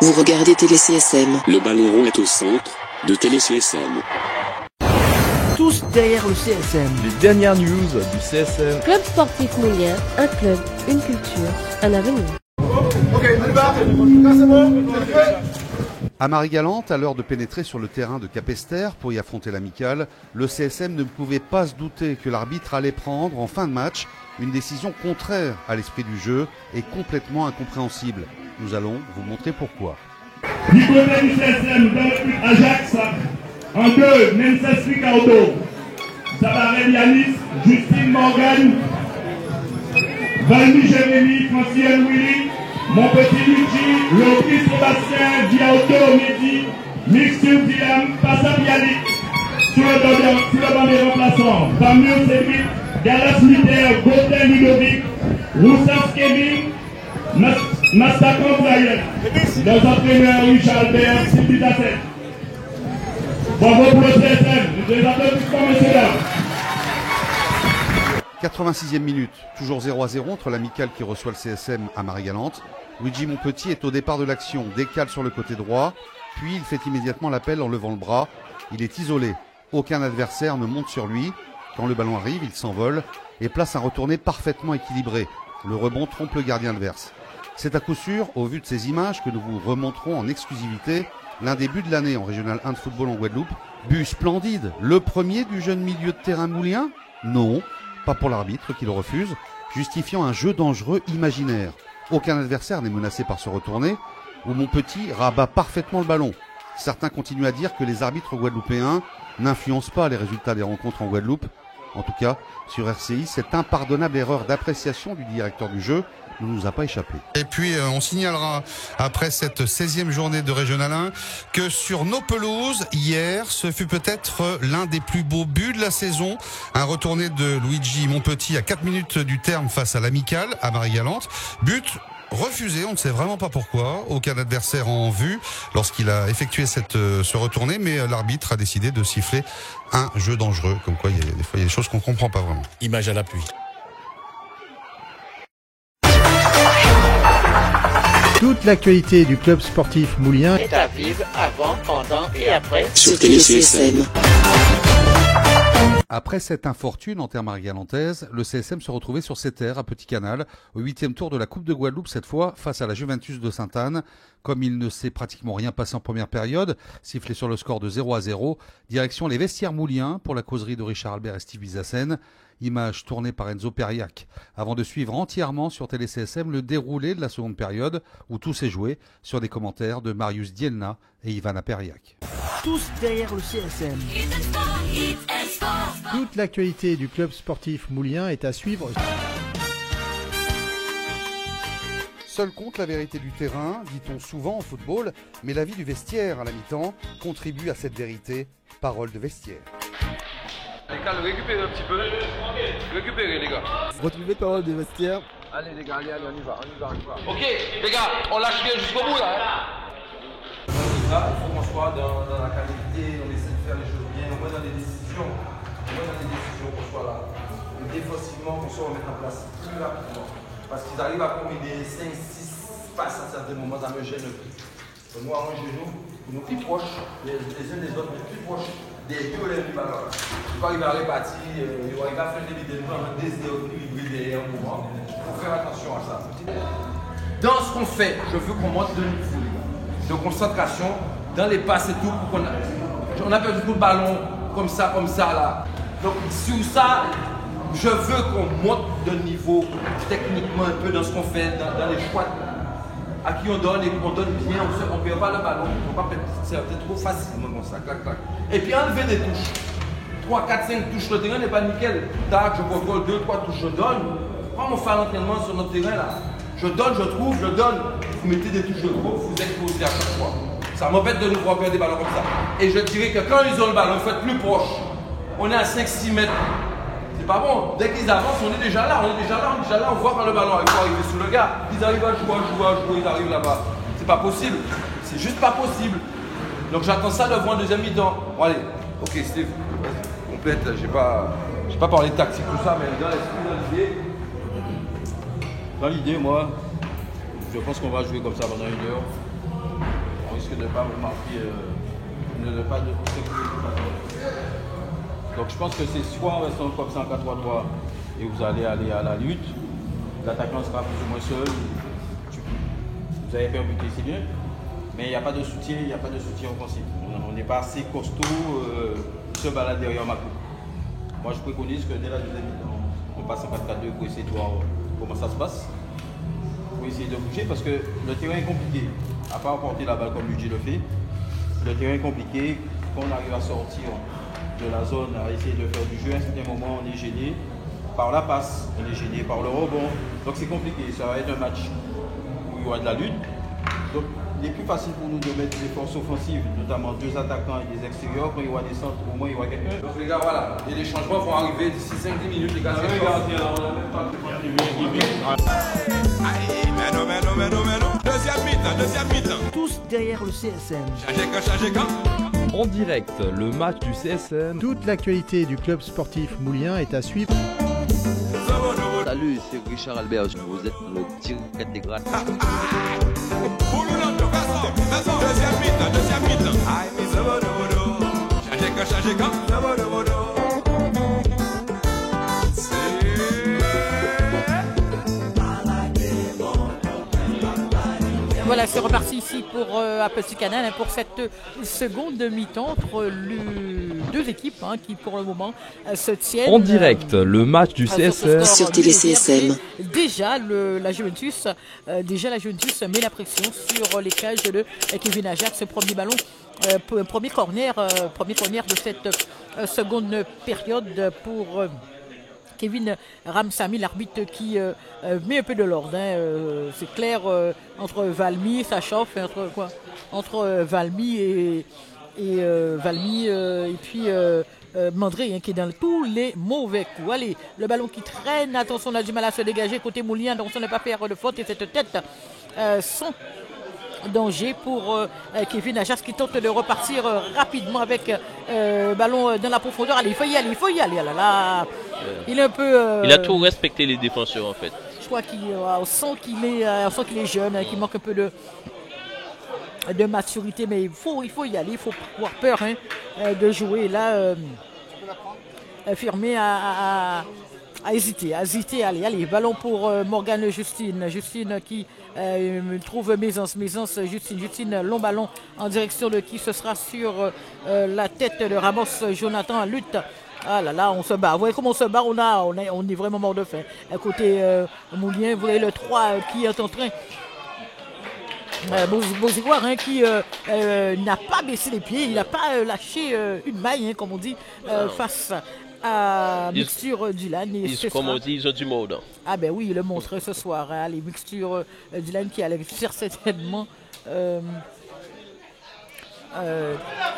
Vous regardez TéléCSM. Le ballon rond est au centre de TéléCSM. Tous derrière le CSM. Les dernières news du CSM. Club sportif Moulien, un club, une culture, un avenir. Ok, on y va. Là c'est bon, c'est fait. À Marie-Galante, à l'heure de pénétrer sur le terrain de Capesterre pour y affronter l'Amicale, le CSM ne pouvait pas se douter que l'arbitre allait prendre, en fin de match, une décision contraire à l'esprit du jeu et complètement incompréhensible. Nous allons vous montrer pourquoi. Du côté du CSM, dans le but Ajax, en 2, Menses Ricardo, Zabarel Yanis, Justine Morgan, Valmy Jérémy, Francien Willy, mon petit Luigi, Lopis Sébastien, Diauto Mehdi, Mixture Diam, Passab Yannick, sur le banc des remplaçants, Bamur Cédric, Galas Mitter, Gauthier Ludovic, Roussas Kevin, Mastakon Zayet, nos entraîneurs Richard Albert, Sylvie Dasset. Bravo pour le CSM, nous les applaudissements, messieurs dames. 86e minute, toujours 0-0 entre l'Amicale qui reçoit le CSM à Marie-Galante. Luigi Monpetit est au départ de l'action, décale sur le côté droit, puis il fait immédiatement l'appel en levant le bras. Il est isolé, aucun adversaire ne monte sur lui. Quand le ballon arrive, il s'envole et place un retourné parfaitement équilibré. Le rebond trompe le gardien adverse. C'est à coup sûr, au vu de ces images que nous vous remonterons en exclusivité, l'un des buts de l'année en Régional 1 de football en Guadeloupe. But splendide, le premier du jeune milieu de terrain moulien? Non, pas pour l'arbitre qui le refuse, justifiant un jeu dangereux imaginaire. Aucun adversaire n'est menacé par ce retourné, où Monpetit rabat parfaitement le ballon. Certains continuent à dire que les arbitres guadeloupéens n'influencent pas les résultats des rencontres en Guadeloupe. En tout cas, sur RCI, cette impardonnable erreur d'appréciation du directeur du jeu ne nous a pas échappé. Et puis on signalera après cette 16e journée de Régional 1 que sur nos pelouses, hier, ce fut peut-être l'un des plus beaux buts de la saison. Un retourné de Luigi Monpetit à 4 minutes du terme face à l'Amicale à Marie-Galante. But refusé, on ne sait vraiment pas pourquoi, aucun adversaire en vue lorsqu'il a effectué ce retourné, mais l'arbitre a décidé de siffler un jeu dangereux, comme quoi des fois il y a des choses qu'on ne comprend pas vraiment. Image à l'appui. Toute l'actualité du club sportif Moulien est à vivre avant, pendant et après sur TéléCSM. Après cette infortune en terre marie-galantaise, le CSM se retrouvait sur ses terres à Petit Canal, au 8e tour de la Coupe de Guadeloupe, cette fois face à la Juventus de Sainte-Anne. Comme il ne s'est pratiquement rien passé en première période, sifflé sur le score de 0-0, direction les vestiaires mouliens pour la causerie de Richard Albert et Steve Bizassen. Image tournée par Enzo Periac, avant de suivre entièrement sur TéléCSM le déroulé de la seconde période, où tout s'est joué, sur des commentaires de Marius Dielna et Ivana Periac. Tous derrière le CSM. Toute l'actualité du club sportif Moulien est à suivre. Seul compte la vérité du terrain, dit-on souvent en football, mais la vie du vestiaire à la mi-temps contribue à cette vérité. Parole de vestiaire. Les gars, récupérez un petit peu. Récupérez les gars. Retrouvez parole de vestiaire. Allez les gars, allez, on y va. Ok, les gars, on lâche rien jusqu'au bout là. Là, il faut qu'on soit dans la qualité, on essaie de faire les choses bien, au moins dans les décisions. Qu'on soit là. Et défensivement, qu'on soit remettre en place plus rapidement. Parce qu'ils arrivent à combiner 5-6 passes à certains moments, ça me gêne plus. Moi, en genou, nous plus proches, les uns des autres, mais plus proches des deux lèvres du ballon. Il faut arriver à répartir, il faut arriver à faire des vidéos, un déséquilibré derrière un moment. Il faut faire attention à ça. Dans ce qu'on fait, je veux qu'on monte de niveau, de concentration, dans les passes et tout, pour qu'on on a perdu tout le ballon comme ça là. Donc sur ça, je veux qu'on monte de niveau techniquement un peu dans ce qu'on fait, dans les choix à qui on donne et qu'on donne bien, on ne perd pas le ballon, on ne peut pas c'est trop facilement comme ça, clac, clac. Et puis enlever des touches. 3, 4, 5 touches, le terrain n'est pas nickel. Tac, je contrôle 2, 3 touches, je donne. Quand on fait l'entraînement sur notre terrain là, je donne, je trouve, je donne. Vous mettez des touches de trop, vous exposez à chaque fois. Ça m'embête de nous voir perdre des ballons comme ça. Et je dirais que quand ils ont le ballon, il faut être plus proche. On est à 5-6 mètres. C'est pas bon. Dès qu'ils avancent, on est déjà là, on voit quand le ballon arrive sur le gars. Ils arrivent à jouer, ils arrivent là-bas. C'est pas possible. C'est juste pas possible. Donc j'attends ça de voir en deuxième mi-temps. Bon allez, ok Steve, vas-y, complète, j'ai pas parlé de tactique, tout ça, mais dans l'esprit, dans l'idée, moi, je pense qu'on va jouer comme ça pendant 1 heure. risque de ne pas marquer, ne pas de donc je pense que c'est soit en restant comme ça en 4-3-3 et vous allez aller à la lutte, l'attaquant sera plus ou moins seul, vous avez permuté, c'est bien, mais il n'y a pas de soutien, offensif. On n'est pas assez costaud, se balade derrière ma coupe. Moi je préconise que dès la deuxième mi-temps, on passe en 4-4-2 pour essayer de voir comment ça se passe. Pour essayer de bouger parce que le terrain est compliqué. À part porter la balle comme Luigi le fait, le terrain est compliqué. Quand on arrive à sortir de la zone, à essayer de faire du jeu, à un certain moment on est gêné par la passe, on est gêné par le rebond. Donc c'est compliqué, ça va être un match où il y aura de la lutte. Donc il est plus facile pour nous de mettre des forces offensives, notamment 2 attaquants et des extérieurs. Quand il y aura des centres, au moins il y aura quelqu'un. Donc les gars, voilà, et les changements vont arriver d'ici 5-10 minutes. Les gars, deuxième mi-temps. Tous derrière le CSM. En direct, le match du CSM. Toute l'actualité du club sportif moulien est à suivre. Salut, c'est Richard Albert, vous êtes le direct intégral. Deuxième mi-temps. Voilà, c'est reparti ici pour un petit canal pour cette seconde mi-temps entre deux équipes qui pour le moment se tiennent. En direct, le match du CSM. Sur Télé CSM. Déjà la Juventus met la pression sur les cages de Kevin Ajax. Premier ballon, premier corner de cette seconde période pour Kevin Ramsamy, l'arbitre qui met un peu de l'ordre. C'est clair, entre Valmy, ça chauffe, entre Valmy et puis Mandré qui est dans tous les mauvais coups. Allez, le ballon qui traîne, attention, on a du mal à se dégager côté Moulien, donc on ne pas faire de faute et cette tête sans danger pour Kevin Ajax qui tente de repartir rapidement avec ballon dans la profondeur. Allez, il faut y aller. Ah là là. Il est un peu. Il a trop respecté les défenseurs en fait. Je crois qu'on sent qu'il est jeune, qu'il manque un peu de maturité, mais il faut y aller, il faut avoir peur de jouer. Là, Firmé à hésiter, allez, ballon pour Morgane Justine qui trouve Maisance, Justine, long ballon en direction de qui ce sera sur la tête de Ramos, Jonathan en lutte. Ah là là, on se bat. Vous voyez comment on se bat, on est vraiment mort de faim. À côté Moulien, vous voyez le 3 qui est en train. Boziguar qui n'a pas baissé les pieds, il n'a pas lâché une maille, comme on dit, face à Mixture Dylan. Comme on dit, ils ont du mode. Ah ben oui, le montre ce soir. Les Mixture Dylan qui allait faire certainement.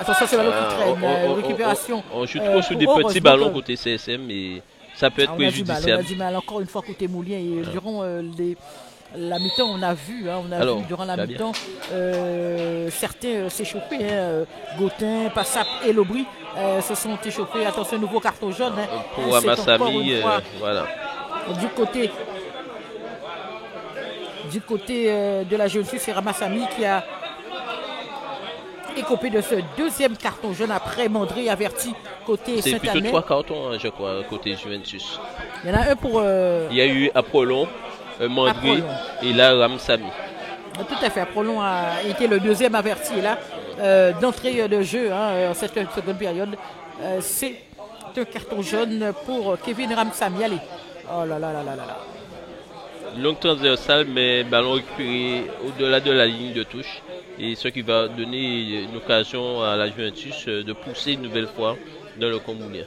Attention, c'est le ballon qui traîne. Récupération. On joue trop sur des petits ballons côté CSM, mais ça peut être préjudiciable. On a du mal encore une fois côté Moulien et durant la mi-temps, on a vu durant la mi-temps certains s'échauffer. Gauthin, Passap et Lobry se sont échauffés. Attention, nouveau carton jaune. Pour Amassami, voilà. Du côté de la jeune fille, c'est Ramassami qui a écopé de ce deuxième carton jaune après Mandré averti côté Saint-Amand. C'est plutôt 3 cartons, je crois, côté Juventus. Il y en a un pour. Il y a eu Apollon, Mandré et là Ramsamy. Tout à fait, Apollon a été le deuxième averti là d'entrée de jeu en cette seconde période. C'est un carton jaune pour Kevin Ramsamy. Allez. Oh là là là là là là. Longue transversale, mais ballon récupéré au-delà de la ligne de touche. Et ce qui va donner une occasion à la Juventus de pousser une nouvelle fois dans le camp moulien.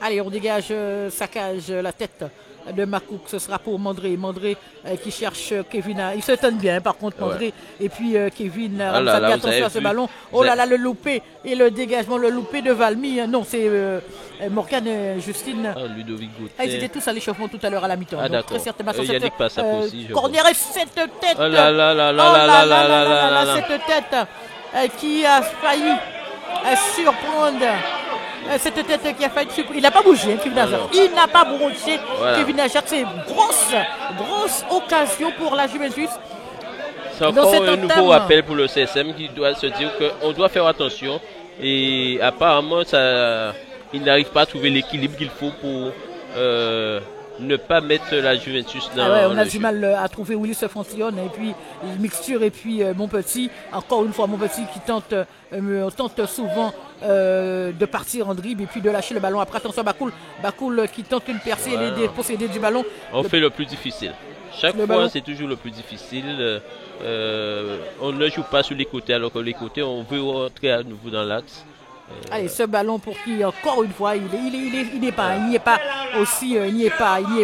Allez, on dégage sa cage, la tête de Makouk. Ce sera pour Mandré. Mandré qui cherche Kevin. Il se tente bien, par contre, Mandré. Ouais. Et puis Kevin. Attention à ce ballon. Oh là là, le loupé. Et le dégagement, le loupé de Valmy. Non, c'est Morgane Justine. Ludovic Gauthier. Ils étaient tous à l'échauffement tout à l'heure à la mi-temps. Ah, d'accord. Très certainement. Yannick Passap aussi. Corner et cette tête. Oh là là là là là là là. Cette tête qui a failli surprendre. Cette tête qui a failli surprendre. Il n'a pas bougé, Kevin Ajax. Il n'a pas bougé. Voilà. Kevin Ajax, c'est une grosse occasion pour la Juventus. C'est encore un nouveau rappel pour le CSM qui doit se dire qu'on doit faire attention. Et apparemment, il n'arrive pas à trouver l'équilibre qu'il faut pour ne pas mettre la Juventus dans on a du mal à trouver où il se fonctionne. Et puis, Mixture et puis Montpetit. Encore une fois, Montpetit qui tente souvent de partir en dribble et puis de lâcher le ballon. Après, attention à Bakoul qui tente une percée et de posséder du ballon. On fait le plus difficile. Chaque fois, c'est toujours le plus difficile. On ne joue pas sur les côtés, alors que les côtés, on veut rentrer à nouveau dans l'axe. Allez, ce ballon pour qui, encore une fois, il n'y est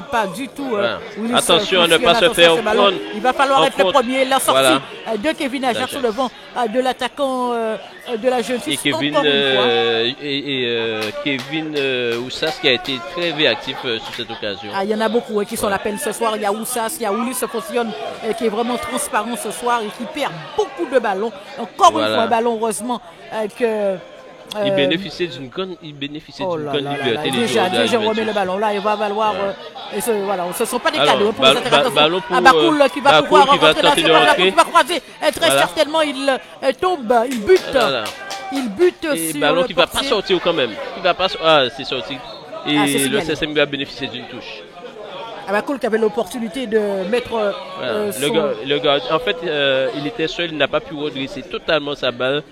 pas du tout. Attention à ne pas se faire prendre. Il va falloir être le premier. La sortie de Kevin Ajar sur le vent de l'attaquant de la Juventus. Et Kevin Oussas qui a été très réactif sur cette occasion. Il y en a beaucoup qui sont l'appel ce soir. Il y a Oussas, il y a Oulis Foncion qui est vraiment transparent ce soir et qui perd beaucoup de ballons. Encore une fois, un ballon, heureusement, que. Il bénéficiait d'une grande liberté. Déjà, on remet le ballon. Là, il va valoir. Ce ne sont pas des cadeaux pour les attaquants. Bakoul qui va pouvoir rentrer dans ce ballon, qui va croiser. Très certainement, il tombe, il bute. Il bute sur ballon le qui ne va pas sortir quand même. C'est sorti. Et le CSM va bénéficier d'une touche. Bakoul qui avait l'opportunité de mettre. Le gars, en fait, il était seul, il n'a pas pu redresser totalement sa balle.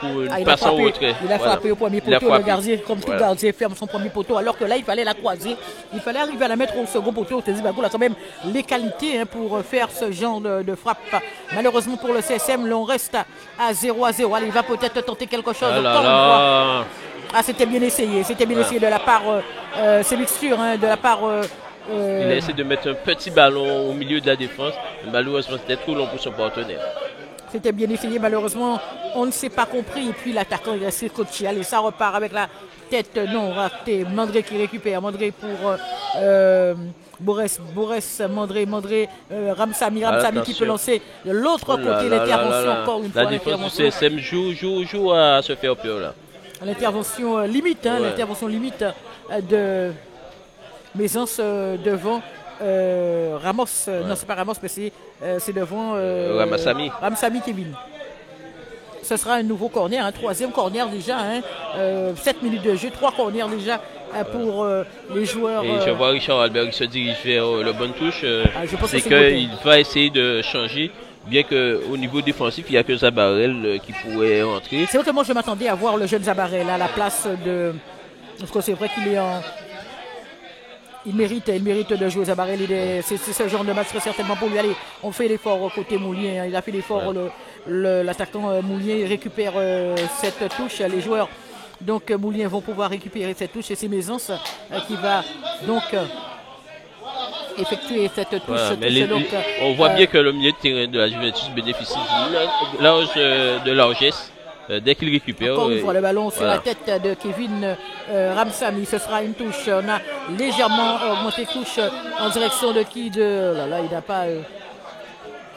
Pour une passe en retrait. Il a frappé au premier poteau, le gardien, comme tout gardien, ferme son premier poteau, alors que là, il fallait la croiser. Il fallait arriver à la mettre au second poteau. Bakoul a quand même les qualités pour faire ce genre de frappe. Malheureusement pour le CSM, l'on reste à 0-0. Allez, il va peut-être tenter quelque chose. C'était bien essayé. C'était bien essayé de la part, c'est Mixture, de la part... il a essayé de mettre un petit ballon au milieu de la défense. Malheureusement, c'était trop long pour son partenaire. C'était bien essayé, malheureusement, on ne s'est pas compris. Et puis l'attaquant est resté coaché. Allez, ça repart avec la tête non ratée. Mandré qui récupère. Mandré pour Bourès, Mandré, Ramsamy qui peut lancer de l'autre côté. L'intervention, encore une fois. La défense du CSM joue à se faire peur là. L'intervention limite, l'intervention limite de Maisance devant. Ramos, non c'est pas Ramos mais c'est devant Ramsamy Kevin. Ce sera un nouveau corner, un troisième corner déjà, 7 minutes de jeu, 3 corners déjà pour les joueurs. Et je vois Richard Albert qui se dirige vers le bonne touche, c'est qu'il va essayer de changer, bien qu'au niveau défensif il n'y a que Zabarel qui pourrait rentrer. C'est vrai que moi je m'attendais à voir le jeune Zabarel à la place de... Parce que c'est vrai qu'il est en... Il mérite de jouer Zabarel. C'est ce genre de match très certainement pour lui. Allez, on fait l'effort côté Moulien. Il a fait l'effort, l'attaquant Moulien récupère cette touche. Les joueurs donc Moulien vont pouvoir récupérer cette touche et c'est Maisance qui va donc effectuer cette touche. On voit bien que le milieu de terrain de la Juventus bénéficie de largesse. Dès qu'il récupère. Encore une fois, le ballon sur la tête de Kevin Ramsamy. Ce sera une touche. On a légèrement augmenté touche en direction de qui de... Là, il n'a pas...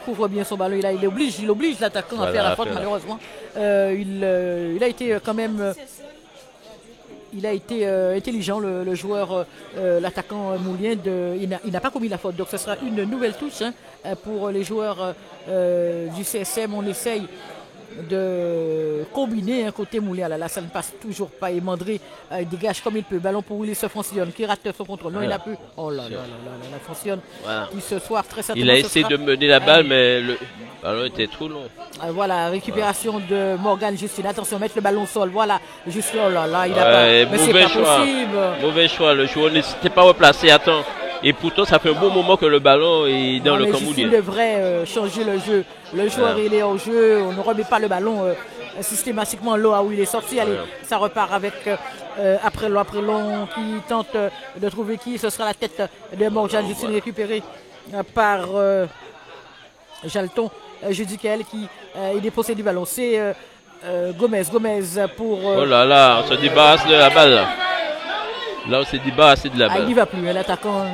couvre bien son ballon. Il oblige l'attaquant à faire la faute, malheureusement. Il a été quand même... Il a été intelligent, le joueur, l'attaquant Moulien. Il n'a pas commis la faute. Donc ce sera une nouvelle touche pour les joueurs du CSM. On essaye de combiner un côté Moulin. Là, ça ne passe toujours pas. Et Mandré dégage comme il peut. Ballon pour Willy se fonctionne, qui rate son contrôle. Non, il a pu. Oh là là, la fonctionne. Qui ce soir, très certainement. Il a essayé de mener la balle, mais le ballon était trop long. Voilà, récupération de Morgan Justine. Attention, mettre le ballon au sol. Voilà, Justine. Oh là là, il a pas. Mais c'est pas possible. Mauvais choix. Le joueur n'était pas replacé à temps. Et pourtant, ça fait un bon moment que le ballon est dans le camp Moulien. Il devrait changer le jeu. Le joueur, il est en jeu. On ne remet pas le ballon systématiquement là où il est sorti. Allez, ça repart avec après long qui tente de trouver qui. Ce sera la tête de Morgan Justine récupérée par Jalton Judicael qui est déposé du ballon. C'est Gomez pour... Oh là là, on se débarrasse de la balle. Là, on s'est débarrassé de la balle. Il n'y va plus, l'attaquant.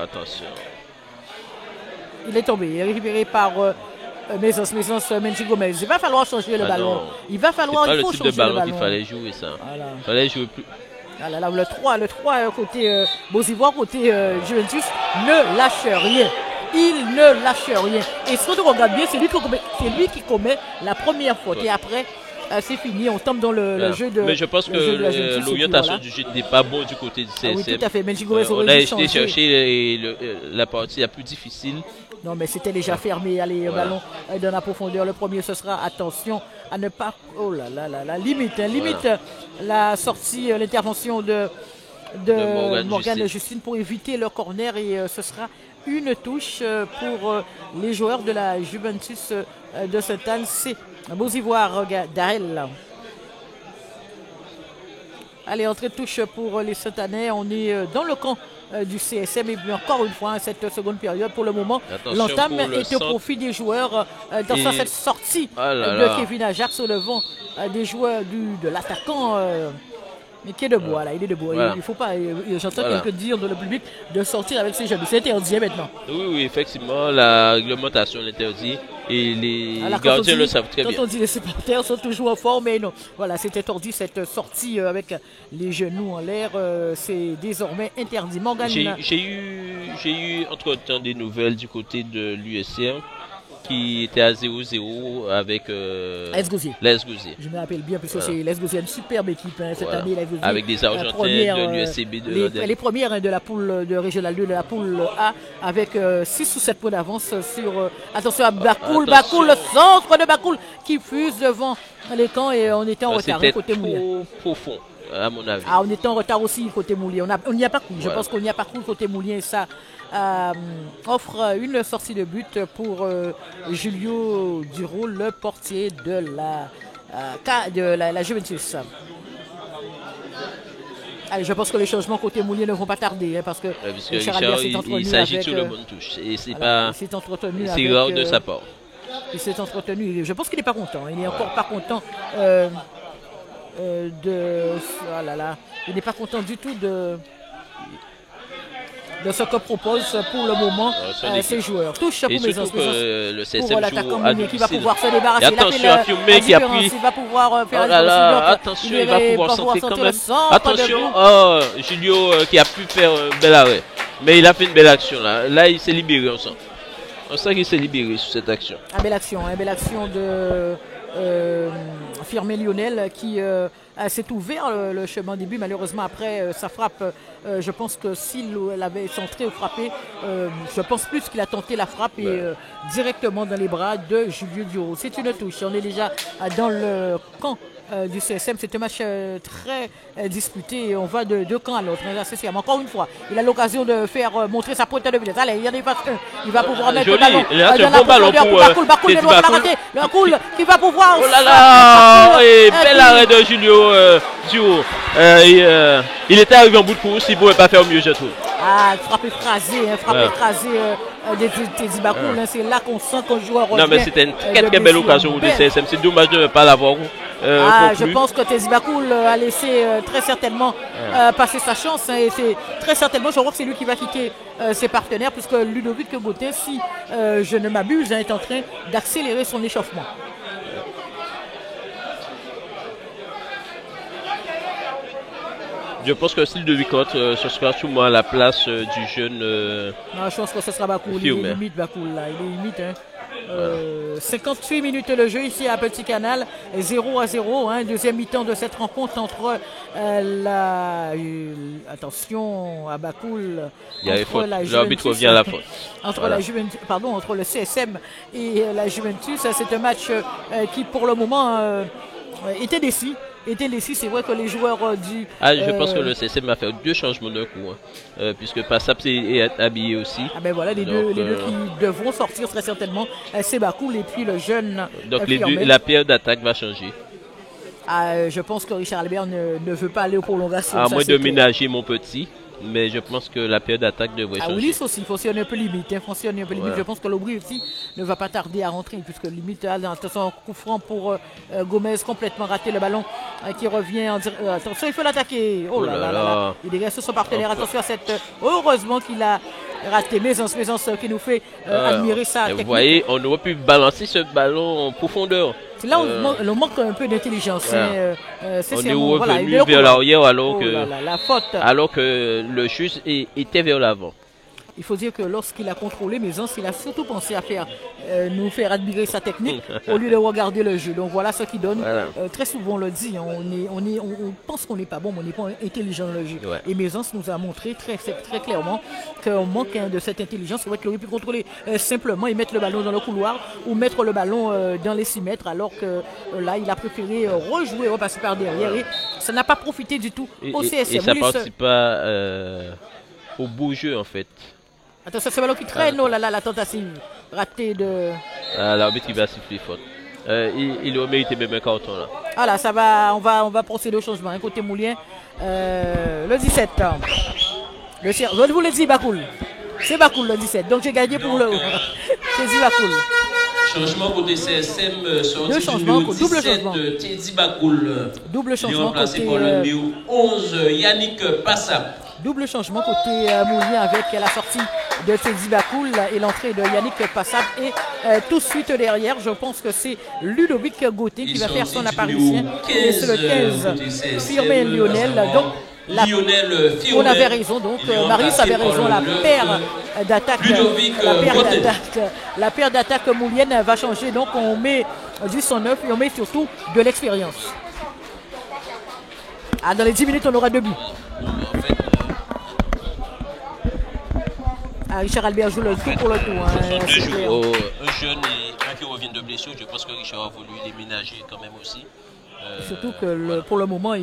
Attention. Il est tombé, il est récupéré par Maisance Menchi Gomez. Il va falloir changer le ballon. Il va falloir, il faut changer le ballon qu'il fallait jouer, ça. Voilà. Il fallait jouer plus. Là, le 3 côté Beauce d'Ivoire, côté Juventus, ne lâche rien. il ne lâche rien. Et si on regarde bien, c'est lui qui commet la première faute. Et après, c'est fini, on tombe dans le jeu de. Mais je pense que l'orientation du jeu n'est pas bonne du côté du CSM. Ah oui, tout à fait. Mais on a essayé de chercher la partie la plus difficile. Non, mais c'était déjà fermé. Allez, ballon dans la profondeur. Le premier, ce sera attention à ne pas. Oh là là là là, limite la sortie, l'intervention de Morgane Justine pour éviter le corner. Et ce sera une touche pour les joueurs de la Juventus de Sainte-Anne. C'est Beaux Ivoires Darel. Allez, entrée de touche pour les Sainte-Annais. On est dans le camp du CSM. Et puis encore une fois, cette seconde période, pour le moment, l'entame est au profit des joueurs dans cette sortie de Kevin Ajax au levant des joueurs de l'attaquant. Mais qui est debout, là, il est debout. Voilà. Il ne faut pas, j'entends quelqu'un dire dans le public de sortir avec ces jeunes. C'est interdit maintenant. Oui, effectivement, la réglementation l'interdit et les gardiens le savent très bien. Quand on dit les supporters sont toujours en forme, mais non. Voilà, c'est interdit cette sortie avec les genoux en l'air. C'est désormais interdit. Morgane. J'ai eu entre-temps des nouvelles du côté de l'USR qui était à 0-0 avec l'AS Gosier. Je me rappelle bien, parce que c'est l'AS Gosier, une superbe équipe cette année. Avec des Argentins de l'USCB. Les premières de la poule de Régional 2, de la poule A, avec 6 ou 7 points d'avance sur... attention à Bakoul, le centre de Bakoul qui fuse devant les camps et on était en retard côté Moulin. Profond. À mon avis. On était en retard aussi côté Moulin. On n'y a pas cru. Je pense qu'on n'y a pas cru côté Moulin et ça offre une sortie de but pour Julio Duro, le portier de la Juventus. Allez, je pense que les changements côté Moulin ne vont pas tarder parce que Richard s'est entretenu il s'agit sur le bon touche et c'est pas c'est rare de sa part. Il s'est entretenu. Je pense qu'il n'est pas content. Il n'est encore pas content il n'est pas content du tout de ce que propose pour le moment ces joueurs. Touche pour Maisons pour l'attaquant Mounier qui va pouvoir se débarrasser. Attention à Fiumé qui appuie. Il va pouvoir faire attention, il va pouvoir centrer quand même. Attention, Julio qui a pu faire un bel arrêt. Mais il a fait une belle action là. Là, il s'est libéré, on sent. On sent qu'il s'est libéré sur cette action. Belle action de Firmé Lionel qui s'est ouvert le chemin au début. Malheureusement, après sa frappe, je pense que s'il avait centré ou frappé, je pense plus qu'il a tenté la frappe et directement dans les bras de Julio Duro. C'est une touche. On est déjà dans le camp du CSM. C'est un match très disputé et on va de deux camps à l'autre. Encore une fois, il a l'occasion de faire montrer sa pointe de vitesse. Allez, il y en a il va pouvoir mettre le ballon dans la profondeur pour Bakoul. Le Bakoul qui va pouvoir... Oh là là, bel arrêt de Julio Duro. Il était arrivé en bout de course, il ne pouvait pas faire mieux, je trouve. Frappé écrasé de Teddy Bakoul. C'est là qu'on sent qu'on joue un rôle. Non, mais c'était une très belle occasion du CSM. C'est dommage de ne pas l'avoir. Je pense que Teddy Bakoul a laissé très certainement passer sa chance. Et c'est très certainement, je crois que c'est lui qui va kicker ses partenaires, puisque Ludovic Gauthier, si je ne m'abuse, est en train d'accélérer son échauffement. Je pense que si Ludovic ce sera sûrement à la place du jeune. Non, je pense que ce sera Bakoul. Il est limite Bakoul là. Il est limite. 58 minutes de jeu ici à Petit Canal, 0-0, deuxième mi-temps de cette rencontre entre attention à Bakoul, l'arbitre revient à la faute entre le CSM et la Juventus. C'est un match qui pour le moment était décis. C'est vrai que les joueurs du... je pense que le CSM a fait 2 changements d'un coup, puisque Passap est habillé aussi. Les deux qui devront sortir très certainement, c'est Bakoul et puis le jeune... Donc la période d'attaque va changer. Je pense que Richard Albert ne veut pas aller aux prolongations. À moins de ménager mon petit. Mais je pense que la période d'attaque devrait changer. Willis aussi fonctionne un peu limite. Je pense que l'Aubry aussi ne va pas tarder à rentrer, puisque limite, attention, coup franc pour Gomez, complètement raté le ballon qui revient en direct. Attention, il faut l'attaquer. Oh là là. Il dégage sur son partenaire. Attention à cette. Heureusement qu'il a raté. Maisons qui nous fait admirer sa technique. Vous voyez, on aurait pu balancer ce ballon en profondeur. C'est là où on manque un peu d'intelligence. On est revenu vers l'arrière alors que le juge était vers l'avant. il faut dire que lorsqu'il a contrôlé Maisons, il a surtout pensé à nous faire admirer sa technique au lieu de regarder le jeu. Donc voilà ce qui donne. Très souvent on le dit, on pense qu'on n'est pas bon, mais on n'est pas intelligent dans le jeu. Et Maisons nous a montré très clairement qu'on manque de cette intelligence. C'est vrai qu'il aurait pu contrôler simplement et mettre le ballon dans le couloir ou mettre le ballon dans les 6 mètres, alors que là il a préféré rejouer, repasser par derrière et ça n'a pas profité du tout au CSM. Et ça ne participe pas au beau jeu en fait. Attention, ce ballon qui traîne, oh là là, la tentative ratée de... l'arbitre il va siffler faute. Il aurait mérité même un carton là. Voilà, ça va, on va procéder au changement. Un côté Moulien, le 17. Je vous le dis, Bakoul. C'est Bakoul le 17, donc j'ai gagné pour le... C'est Zibakoul. Changement côté CSM, deux changements, double changement. Teddy Bakoul. Double changement remplacé par le numéro 11, Yannick Passa. Double changement côté Moulien avec la sortie de Teddy Bakoul et l'entrée de Yannick Passab. Et tout de suite derrière, je pense que c'est Ludovic Gauthier qui va faire son apparition. Et c'est le 15, Firmin Lionel. Donc, on avait raison, donc Marius avait raison, la paire d'attaque moulienne va changer, donc on met du 109 et on met surtout de l'expérience. Dans les 10 minutes on aura 2 buts. Richard Albert joue le tout pour le tout. Un jeune et un qui revient de blessure, je pense que Richard a voulu les ménager quand même aussi. Surtout que pour le moment,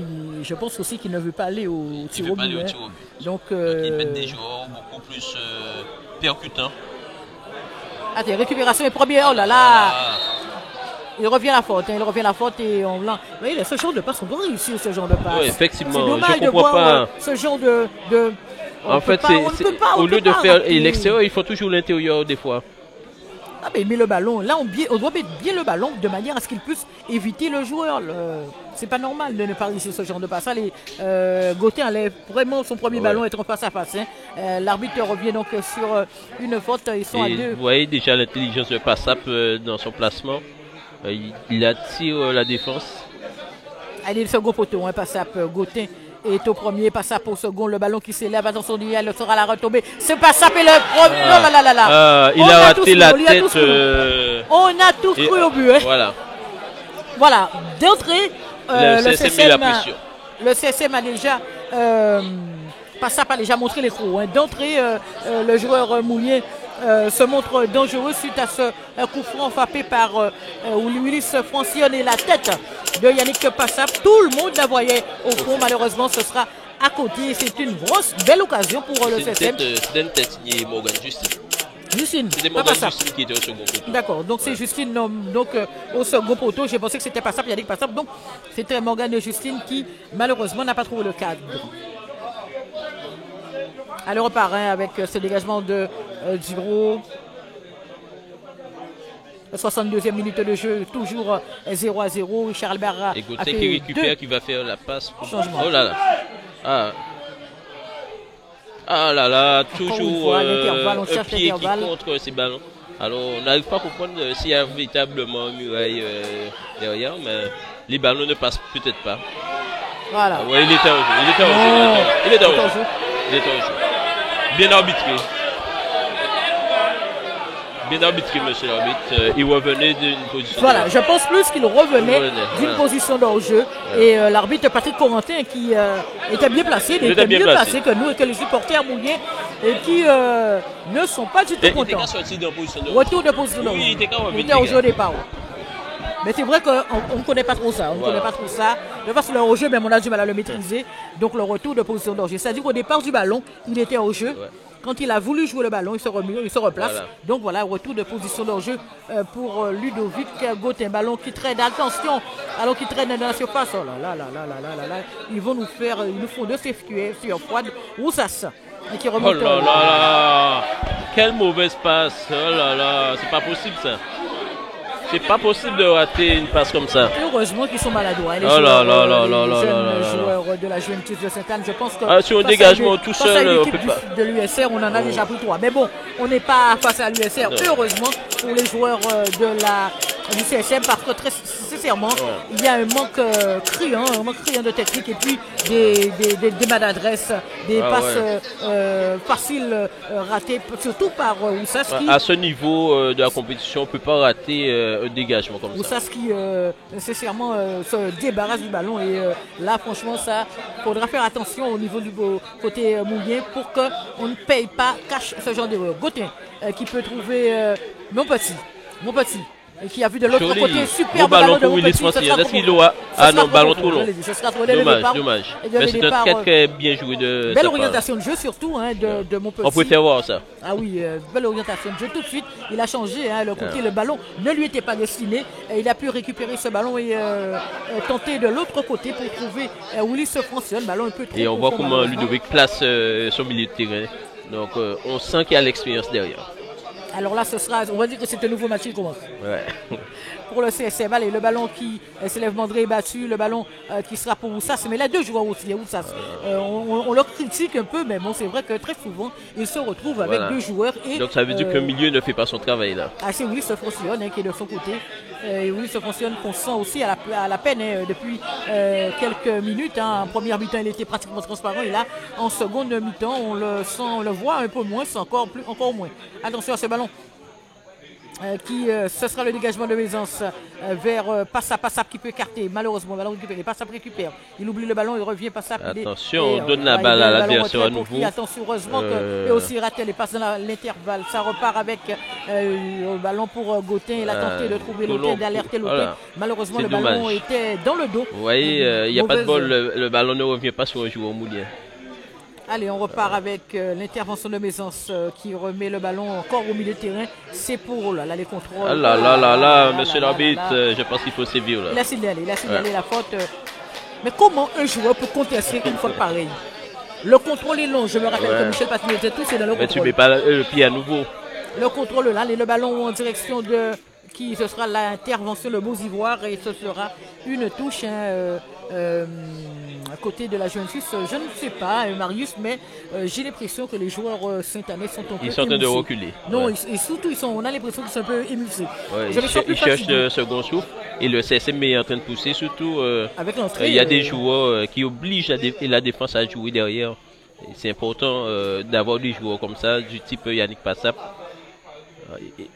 je pense aussi qu'il ne veut pas aller au tir au but. Donc, il met des joueurs beaucoup plus percutants. Attends, récupération et premier. Oh là là! Il revient à la faute, et on l'a. Vous voyez, ce genre de passe, on doit réussir ce genre de passe. Oui, effectivement, c'est dommage je comprends pas. Ce genre de en fait, au lieu de faire l'extérieur, il faut toujours l'intérieur des fois. Ah mais il met le ballon, là on doit mettre bien le ballon de manière à ce qu'il puisse éviter le joueur. C'est pas normal de ne pas réussir ce genre de passe. Gauthier enlève vraiment son premier ballon, être en face à face. L'arbitre revient donc sur une faute, ils sont à 2. Vous voyez déjà l'intelligence de Passap dans son placement. Il attire la défense. Allez, le second poteau, Passap, Gauthier est au premier, Passap au second, le ballon qui s'élève, attention, il sera la retombée. C'est Passap et le premier. Il a raté la tête. On a tout cru au but. Voilà. D'entrée, le CSM a déjà Passap a déjà montré les trous. D'entrée, le joueur Moulier se montre dangereux suite à ce coup franc frappé par Willis Francione et la tête de Yannick Passap. Tout le monde la voyait au fond. Malheureusement, ce sera à côté. C'est une belle occasion pour le CSM. C'est une tête signé Morgan Justine, c'était Morgan Justine qui était au second poteau. D'accord, donc c'est Justine donc, au second poteau. J'ai pensé que c'était Passap, Yannick Passap. Donc c'était Morgan de Justine qui malheureusement n'a pas trouvé le cadre. Allez, on repart avec ce dégagement de Giro. 62e minute de jeu, toujours 0-0. Richard Albert et Gauthier qui récupère, qui va faire la passe pour changement. Oh là là. Ah là là, toujours un pied qui contre ces ballons. Alors on n'arrive pas à comprendre s'il y a véritablement une muraille derrière, mais les ballons ne passent peut-être pas. Voilà. Ouais, il était en jeu. Bien arbitré. Bien arbitré, monsieur l'arbitre. Il revenait d'une position. Voilà, je pense plus qu'il revenait d'une position d'hors-jeu. Et l'arbitre Patrick Corentin, qui était bien placé, il était mieux placé que nous et que les supporters mouillés, et qui ne sont pas du tout contents. Il était sorti de position d'hors-jeu. Retour de position d'hors-jeu. Oui, il était au jeu au départ. Mais c'est vrai qu'on ne connaît pas trop ça. De toute façon, le hors-jeu, même on a du mal à le maîtriser. Donc le retour de position d'hors-jeu. C'est-à-dire qu'au départ du ballon, il était au jeu. Quand il a voulu jouer le ballon, il se replace. Voilà. Donc voilà, retour de position d'hors-jeu pour Ludovic Gauthier. Ballon qui traîne, attention, ballon qui traîne dans la surface. Oh là là. Ils nous font deux safety sur Fouad Roussas. Qui remonte. Oh là là. Quelle mauvaise passe. Oh là là, c'est pas possible ça. C'est pas possible de rater une passe comme ça. Heureusement qu'ils sont maladroits. Les joueurs de la Juventus de Sainte-Anne, je pense que sur un dégagement tout seul, on peut pas. De l'USR, on en a déjà pris 3. Mais bon, on n'est pas face à l'USR. Heureusement pour les joueurs du CSM, parce que sincèrement, il y a un manque criant de technique et puis des maladresses, des passes faciles ratées, surtout par Oussaski. À ce niveau de la compétition, on ne peut pas rater un dégagement comme ça. Oussaski, nécessairement, se débarrasse du ballon et là, franchement, ça, faudra faire attention au niveau du côté moulien pour qu'on ne paye pas cash ce genre d'erreur. Gauthier qui peut trouver mon petit. Et qui a vu de l'autre côté super ballon pour Willis Francis. Est-ce qu'il doit... Ah non, ballon trop long. Dommage. Mais c'est un très bien joué de belle orientation de jeu surtout de mon petit. On préfère voir ça. Ah oui, belle orientation de jeu tout de suite. Il a changé le côté, le ballon ne lui était pas destiné. Et il a pu récupérer ce ballon et tenter de l'autre côté pour trouver Willis Francis. Le ballon un peu trop. Et on voit comment Ludovic place son milieu de terrain. Donc on sent qu'il y a l'expérience derrière. Alors là, on va dire que c'est un nouveau match qui commence. Ouais. Pour le CSM, allez, le ballon qui s'élève Mandré est battu, le ballon qui sera pour Oussas. Mais là, 2 joueurs aussi, Oussas. On leur critique un peu, mais bon, c'est vrai que très souvent, ils se retrouvent avec 2 joueurs. Et, donc ça veut dire que le milieu ne fait pas son travail là. Ah, c'est Willis Francione qui est de son côté. Willis Francione qu'on sent aussi à la peine depuis quelques minutes. En première mi-temps, il était pratiquement transparent. Et là, en seconde mi-temps, on le sent, on le voit un peu moins, c'est encore moins. Attention à ce ballon. Ce sera le dégagement de Maisance vers Passap qui peut écarter. Malheureusement, le ballon récupéré. Passap récupère. Il oublie le ballon, il revient. Passap. Attention, on donne la balle à l'adversaire à nouveau. Attention, heureusement que aussi Ratel est passé dans l'intervalle. Ça repart avec le ballon pour Gauthier. Il a tenté de trouver l'autre, d'alerter l'autre. Voilà. Malheureusement, le ballon était dans le dos. Vous voyez, il n'y a pas de bol. Le ballon ne revient pas sur un joueur moulien. Allez, on repart avec l'intervention de Maisance qui remet le ballon encore au milieu de terrain. C'est pour là les contrôles. Ah là, monsieur l'arbitre, je pense qu'il faut sévir là. Il a signalé la faute. Mais comment un joueur peut contester une faute pareille? Le contrôle est long, je me rappelle que Michel Patinet était tous dans le contrôle. Mais tu mets pas le pied à nouveau. Le contrôle là, le ballon en direction de ce sera l'intervention de Beauzivoire et ce sera une touche à côté de la Juventus. Je ne sais pas, Marius, mais j'ai l'impression que les joueurs saint-anais sont un peu Ils sont en train de reculer. Non, et surtout, on a l'impression qu'ils sont un peu émulsés. Ouais, ils cherchent le second souffle et le CSM est en train de pousser, surtout avec l'entrée. Il y a des joueurs qui obligent la défense à jouer derrière. C'est important d'avoir des joueurs comme ça, du type Yannick Passap.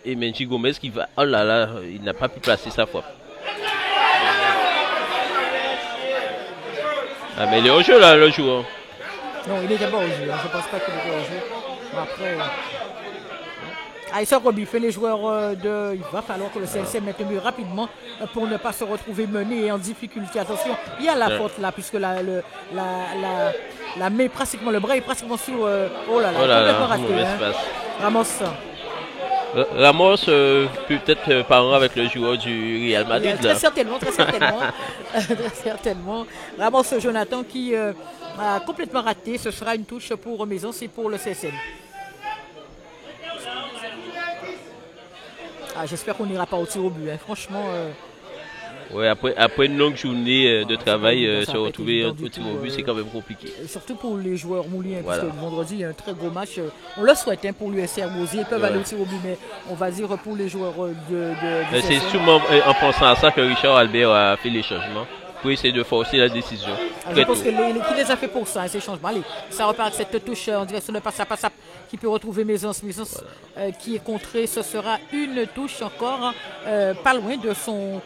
Et Menji Gomez qui va... Oh là là, il n'a pas pu placer sa frappe. Ah mais il est au jeu là, le joueur. Non, il est d'abord au jeu. Je ne pense pas qu'il est au jeu. Après... il sort rebuffé les joueurs il va falloir que le CSM mette mieux rapidement pour ne pas se retrouver mené et en difficulté. Attention, il y a la faute là, puisque la main pratiquement, le bras est pratiquement sur... oh là là, complètement raté. Ramos peut-être parlant avec le joueur du Real Madrid. Très certainement. Très certainement. Ramos Jonathan qui a complètement raté. Ce sera une touche pour Maison, c'est pour le CSM. J'espère qu'on n'ira pas au tir au but. Franchement... Ouais, après une longue journée de travail, se retrouver au tir au but, c'est quand même compliqué. Surtout pour les joueurs mouliens, parce que vendredi, il y a un très gros match. On le souhaite pour l'USR Mosier. Ils peuvent aller au tir au but, mais on va dire pour les joueurs c'est sûrement en pensant à ça que Richard Albert a fait les changements pour essayer de forcer la décision. Je pense qu'il les a fait pour ça, ces changements. Allez, ça repart avec cette touche en direction de Passap qui peut retrouver Maisance qui est contrée. Ce sera une touche encore, pas loin de son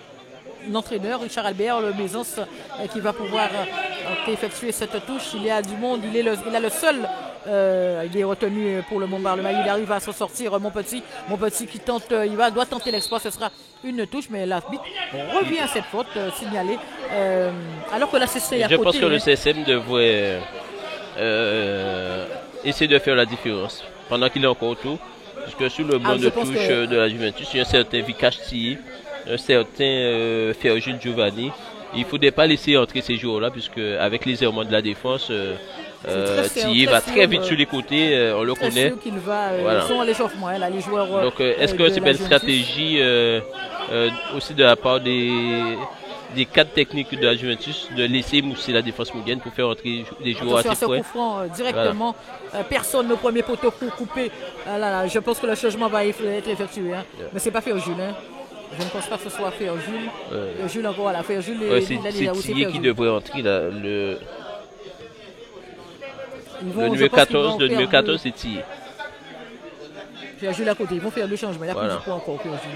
entraîneur Richard Albert, le Maisance qui va pouvoir effectuer cette touche. Il y a du monde, il a le seul, il est retenu pour le bombardement, il arrive à s'en sortir. Mon petit qui tente, doit tenter l'exploit. Ce sera une touche, mais l'arbitre revient à cette faute signalée alors que la CC est à côté. Je pense que le CSM devrait essayer de faire la différence pendant qu'il est encore autour, puisque sur le banc de touche de la Juventus, il y a un certain Vikash Tilly, un certain Ferjul Giovanni. Il ne faudrait pas laisser entrer ces joueurs-là, puisque avec les errements de la défense, Tilly va très vite sur les côtés, on le connaît. Ils sont à l'échauffement, les joueurs. Donc, est-ce que c'est pas une stratégie aussi de la part des cadres techniques de la Juventus de laisser mousser la défense moulienne pour faire entrer des joueurs assez près directement, personne au premier poteau pour couper. Je pense que le changement va être effectué, mais c'est pas fait au Jules. Je ne pense pas que ce soit Ferjul. Jules encore, voilà. Ferjul, c'est Thier qui devrait entrer là. Le numéro 14, c'est Thier. Ferjul à côté, ils vont faire le changement. Il a plus de encore Ferjul.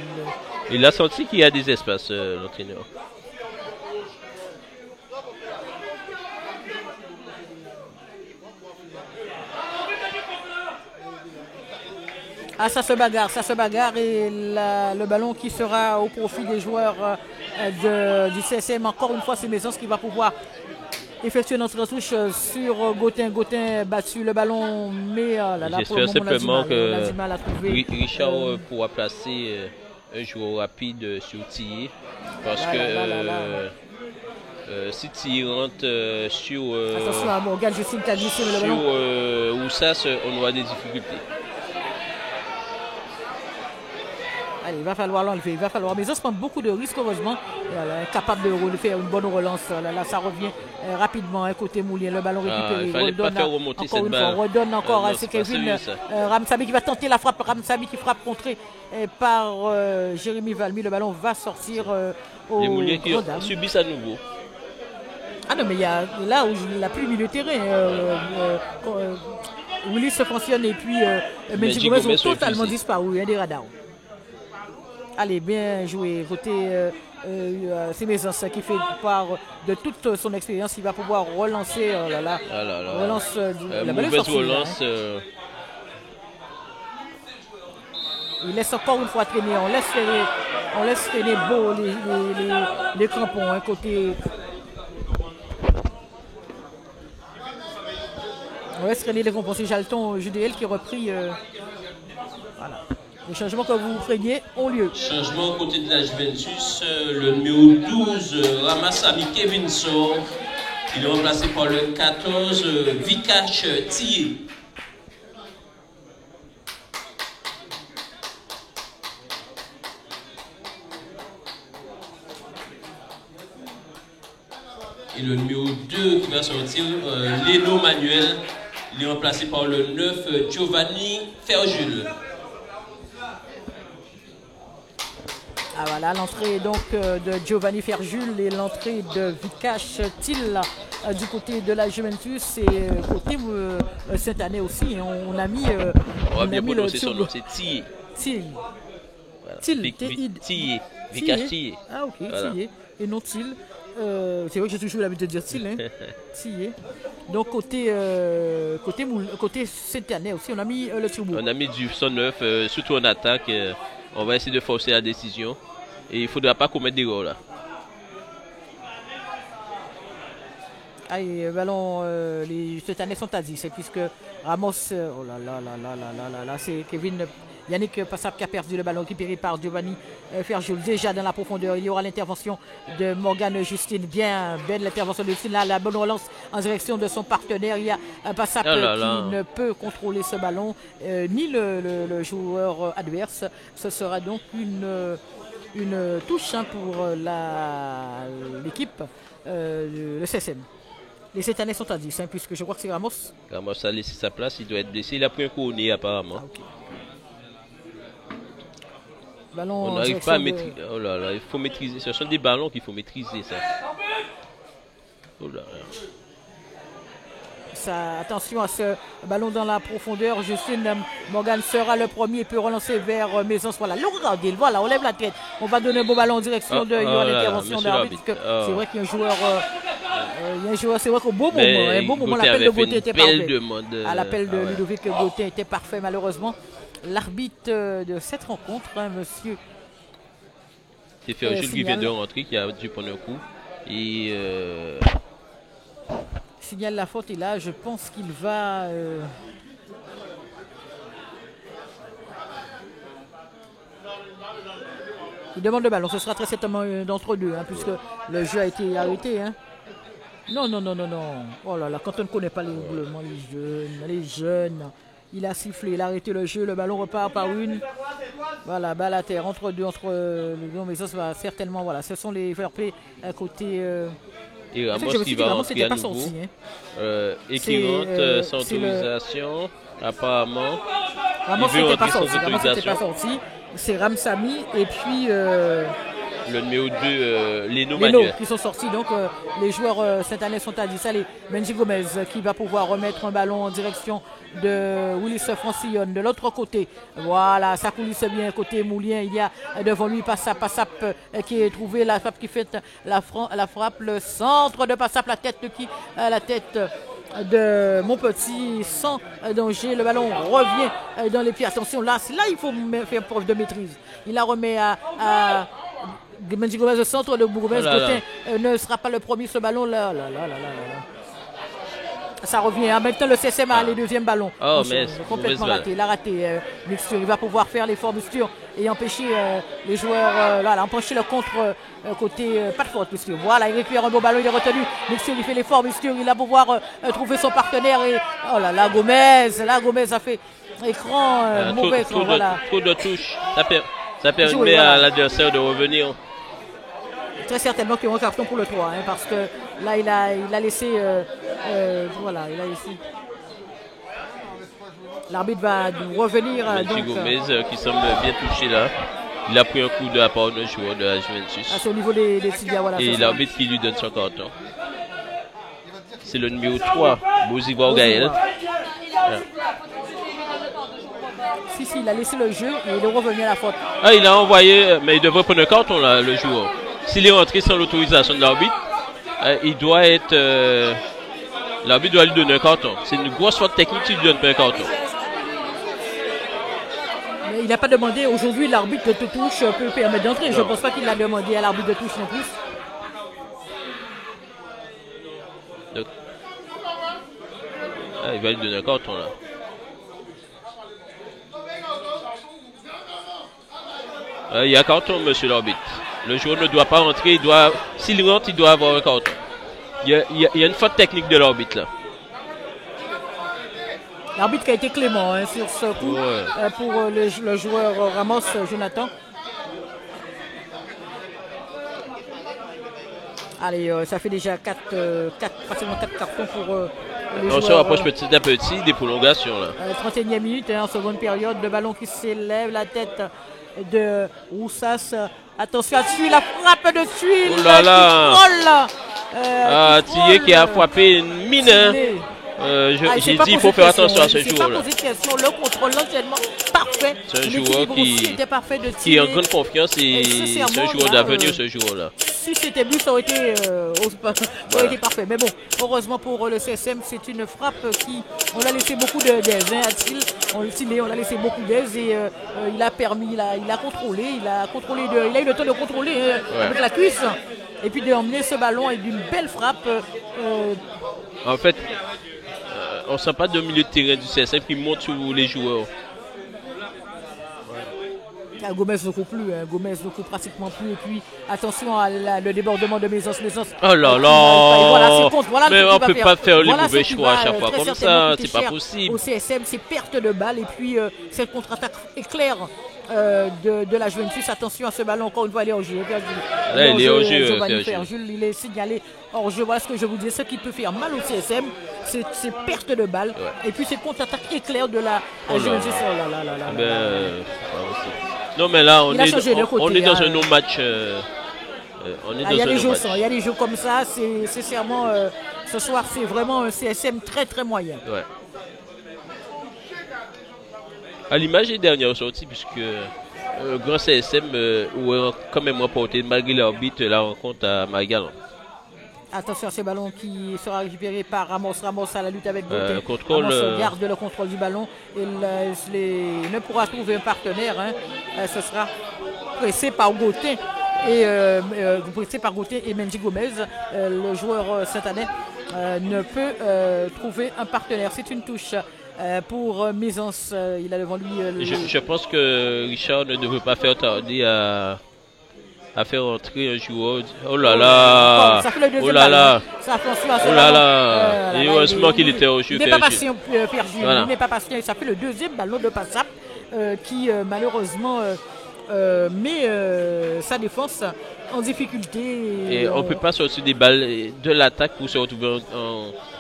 Il a senti qu'il y a des espaces, l'entraîneur. Ah, ça se bagarre et le ballon qui sera au profit des joueurs du CSM. Encore une fois, c'est Maisons qui va pouvoir effectuer notre retouche sur Gauthin. Gauthin battu le ballon, mais j'espère simplement que Richard pourra placer un joueur rapide sur Thier, parce que si Thier rentre sur Oussas, on aura des difficultés. Allez, il va falloir l'enlever, Mais ça se prend beaucoup de risques, heureusement. Capable de faire une bonne relance. Là, ça revient rapidement. Côté Moulin, le ballon récupéré. Il fallait pas faire remonter cette balle. Redonne encore. C'est Kevin Ramsabi qui va tenter la frappe. Ramsabi qui frappe contré par Jérémy Valmy. Le ballon va sortir au les Moulins qui subissent à nouveau. Ah non, mais il y a là où il n'a plus milieu terrain. Willy se fonctionne et puis Benji Gomez ont totalement disparu des radars. Allez, bien joué. Côté c'est Maisons qui fait part de toute son expérience. Il va pouvoir relancer. Relance. La mauvaise relance. Il laisse encore une fois traîner. On laisse traîner beau les crampons. Côté. On laisse traîner les crampons. C'est Jalton Judéel qui a repris. Voilà. Les changements que vous craignez ont lieu. Changement côté de la Juventus, le numéro 12, Ramassami Kevin Sor, il est remplacé par le 14, Vikash Thier. Et le numéro 2 qui va sortir, Leno Manuel, il est remplacé par le 9, Giovanni Ferjul. Ah voilà, l'entrée donc de Giovanni Ferjul et l'entrée de Vikash Thier du côté de la Juventus et côté cette année aussi. On a mis on va bien prononcer son nom, c'est Thier. Thier. Vikash Thier. Ah ok, voilà. Thier et non Thier. C'est vrai que j'ai toujours l'habitude de dire Thier. Thier. Donc côté cette année aussi, on a mis le turbo. On a mis du 109, surtout en attaque. On va essayer de forcer la décision. Et il ne faudra pas commettre d'erreur là. Allez, ballon, cette année sont à 10, puisque Ramos, c'est Kevin Yannick Passap qui a perdu le ballon récupéré par Giovanni Ferjul. Déjà dans la profondeur, il y aura l'intervention de Morgane Justine. Bien belle l'intervention de Justine. Là, la bonne relance en direction de son partenaire. Il y a Passap qui ne peut contrôler ce ballon, ni le joueur adverse. Ce sera donc une touche pour l'équipe, le CSM. Les 7 années sont à 10, puisque je crois que c'est Ramos. Ramos a laissé sa place, il doit être blessé. Il a pris un coup au nez apparemment. Okay. Ballon on n'arrive pas à maîtriser. Oh là là, il faut maîtriser. Ce sont des ballons qu'il faut maîtriser, ça. Oh là là. Attention à ce ballon dans la profondeur. Justine Morgan sera le premier et peut relancer vers Maisons. Voilà, voilà, on lève la tête. On va donner un beau ballon en direction de l'intervention d'arbitre. C'est vrai qu'il y a un joueur. C'est vrai qu'au beau moment, l'appel de Gauthin était parfait. L'appel de Ludovic Gauthin était parfait, malheureusement. L'arbitre de cette rencontre, monsieur. C'est Ferjul qui vient de rentrer, qui a dû prendre un coup. Et. Signale la faute et là je pense qu'il va il demande le ballon. Ce sera très certainement d'entre deux, puisque le jeu a été arrêté. Non. Oh là là, quand on ne connaît pas les règlements, les jeunes. Il a sifflé, il a arrêté le jeu, le ballon repart par une. Voilà, balle à terre entre deux, mais ça va certainement, voilà, ce sont les fair play à côté. Et Ramos qui va rentrer à nouveau. Et qui rentre sans autorisation, apparemment. Ramos n'était pas sorti. C'est Ramsamy et puis le numéro 2, Leno Manuel qui sont sortis. Donc les joueurs saint-anais sont à 10. Allez, Mendy Gomez qui va pouvoir remettre un ballon en direction de Willis Francillon de l'autre côté. Voilà, ça coulisse bien côté Moulien. Il y a devant lui Passap qui est trouvé, la frappe qui fait la frappe, le centre de Passap, la tête de Montpetit sans danger. Le ballon revient dans les pieds. Attention, là il faut faire preuve de maîtrise. Il la remet à Mendy Gomez, le centre de Gomez. Ne sera pas le premier ce ballon là. Ça revient. En même temps, le CSM a les deuxièmes ballons. Oh, mais complètement raté. Il a raté. Mixture. Il va pouvoir faire l'effort Mixture et empêcher les joueurs. Empêcher le contre côté. Pas de faute, Mixture. Voilà, il récupère un beau ballon. Il est retenu. Mixture, il fait l'effort. Mixture, il va pouvoir trouver son partenaire. Et oh là là, Gomez a fait écran mauvais. Trop de touches. Ça permet à l'adversaire de revenir. Très certainement qu'il y aura un carton pour le 3, parce que là il a laissé il a laissé. L'arbitre va revenir. Mendy Gomez qui semble bien touché là. Il a pris un coup de la part d'un joueur de la Juventus. C'est au niveau des tibias, voilà. Et l'arbitre qui lui donne son carton. C'est le numéro 3, Bozivor Gaël. Si, il a laissé le jeu et il est revenu à la faute. Il a envoyé, mais il devrait prendre un carton là, le joueur. S'il est rentré sans l'autorisation de l'arbitre, il doit être. L'arbitre doit lui donner un carton. C'est une grosse faute technique s'il lui donne pas un carton. Mais il n'a pas demandé. Aujourd'hui, l'arbitre de touche peut permettre d'entrer. Je ne pense pas qu'il l'a demandé à l'arbitre de touche non plus. Donc, il va lui donner un carton là. Il y a un carton, monsieur l'arbitre. Le joueur ne doit pas rentrer, s'il rentre, il doit avoir un carton. Il y a une faute technique de l'arbitre là. L'arbitre qui a été clément sur ce coup pour le joueur Ramos, Jonathan. Allez, ça fait déjà pratiquement 4 cartons pour les joueurs. On se rapproche petit à petit des prolongations là. 31e minute, en seconde période, le ballon qui s'élève, la tête de Roussas. Attention à Tuile, la frappe de Tuile. Oh là là. Thierry qui a frappé une mine. J'ai dit il faut faire attention à ce joueur-là. Le contrôle, l'enchaînement parfait. C'est un joueur qui est en grande confiance et c'est un joueur d'avenir, ce joueur-là. Si c'était but, ça aurait été parfait. Mais bon, heureusement pour le CSM, c'est une frappe qui. On a laissé beaucoup d'aise. On a laissé beaucoup d'aise et il a permis, il a contrôlé, il a eu le temps de contrôler avec la cuisse. Et puis d'emmener ce ballon et d'une belle frappe. En fait, on ne sent pas de milieu de terrain du CSM qui monte sur les joueurs. Gomez ne court plus, Gomez ne court pratiquement plus. Et puis attention à le débordement de Mézos. Oh là là, mais on ne peut pas faire les mauvais choix à chaque fois comme ça, c'est pas possible. Au CSM, c'est perte de balle et puis cette contre-attaque éclair de la Juventus. Attention à ce ballon, encore une fois, il est hors jeu. Il est hors jeu. Jules, il est signalé hors jeu. Voilà ce que je vous dis. Ce qui peut faire mal au CSM, c'est perte de balle. Et puis cette contre-attaque éclair de la Juventus. Non mais là on est dans un non-match. Il y a des jeux comme ça. C'est sincèrement ce soir c'est vraiment un CSM très très moyen. Ouais. À l'image des dernières sorties, puisque le grand CSM a quand même remporté malgré l'arbitre la rencontre à Marie-Galante. Attention à ce ballon qui sera récupéré par Ramos. Ramos à la lutte avec Gauthier. Ramos garde le contrôle du ballon. Il ne pourra trouver un partenaire. Ce sera pressé par Gauthier. Pressé par Gauthier et Mendy Gomez. Le joueur saint-anais ne peut trouver un partenaire. C'est une touche pour Mézance. Il a devant lui. Je pense que Richard ne devrait pas faire tarder à faire entrer un joueur. Oh là là! Ça fait le deuxième oh là là! Et heureusement qu'il était au jeu. Il n'est pas patient, perdu. Il n'est pas patient. Ça fait le deuxième ballon de Passap qui malheureusement met sa défense en difficulté. Et on ne peut pas sortir des balles de l'attaque pour se retrouver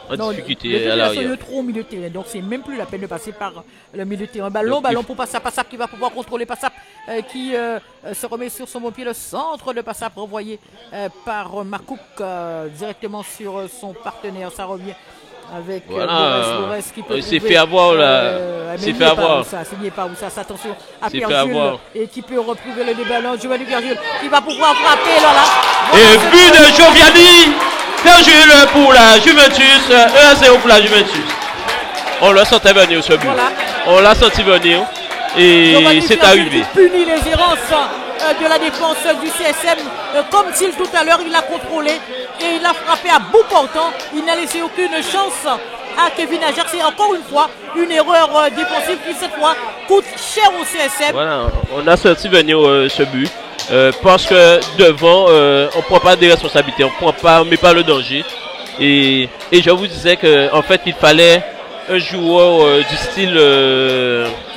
en difficulté à l'arrière. Il est trop au milieu de terrain, donc c'est même plus la peine de passer par le milieu de terrain. Ballon pour Passap qui va pouvoir contrôler Passap qui se remet sur son bon pied. Le centre de Passap renvoyé par Makouk directement sur son partenaire. Ça revient avec Boris qui peut s'est fait avoir là. C'est fait avoir. C'est bien pas où ça. Attention à Pierre-Jules et qui peut retrouver le déballon. Giovanni Pierre-Jules qui va pouvoir frapper là. Et but de Giovanni Pierre-Jules pour la Juventus. 1-0 pour la Juventus. On l'a senti venir ce but. Voilà. On l'a senti venir et c'est arrivé. Punit les errances de la défense du CSM comme s'il tout à l'heure il a contrôlé et il a frappé à bout portant. Il n'a laissé aucune chance à Kevin Ajax. C'est encore une fois une erreur défensive qui cette fois coûte cher au CSM. Voilà, on a senti venir ce but parce que devant on ne prend pas des responsabilités, on met pas le danger et je vous disais qu'en fait il fallait un joueur du style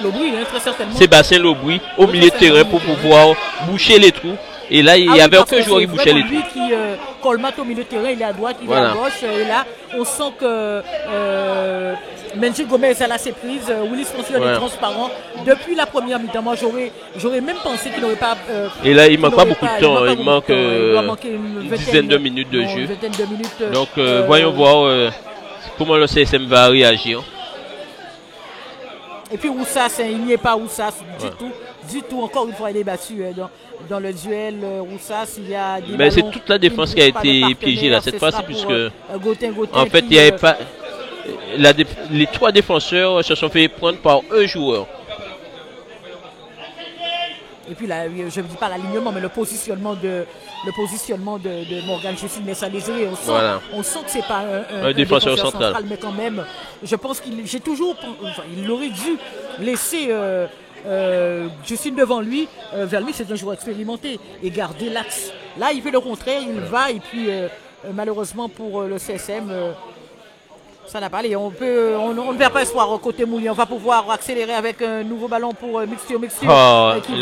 Lobouy, très certainement. Sébastien Lobouy au milieu de terrain pour pouvoir boucher les trous. Et là, il n'y avait aucun joueur qui bouchait les trous. Lui qui colmate au milieu de terrain, il est à droite, il est à gauche. Et là, on sent que Menji Gomez a la surprise. Willis Francione est transparent. Depuis la première mi-temps, moi j'aurais même pensé qu'il n'aurait pas. Et là, il ne manque pas beaucoup de temps. Il manque une dizaine de minutes de jeu. Donc, voyons voir comment le CSM va réagir. Et puis Roussas, il n'y est pas Roussas du tout. Encore une fois, il est battu dans le duel. Roussas, il y a des mais c'est toute la défense qui a été piégée là cette fois-ci, puisque en fait, il n'y avait pas. Les trois défenseurs se sont fait prendre par un joueur. Et puis là, je ne dis pas l'alignement, mais le positionnement de Morgan Jessil Messa-Désiré, on sent que c'est pas un défenseur central, mais quand même, je pense il aurait dû laisser Justine devant lui. Vers lui, c'est un joueur expérimenté et garder l'axe. Là, il fait le contraire, il va et puis malheureusement pour le CSM. Ça n'a pas allé. On ne perd pas espoir côté Moulin. On va pouvoir accélérer avec un nouveau ballon pour Mixture. Il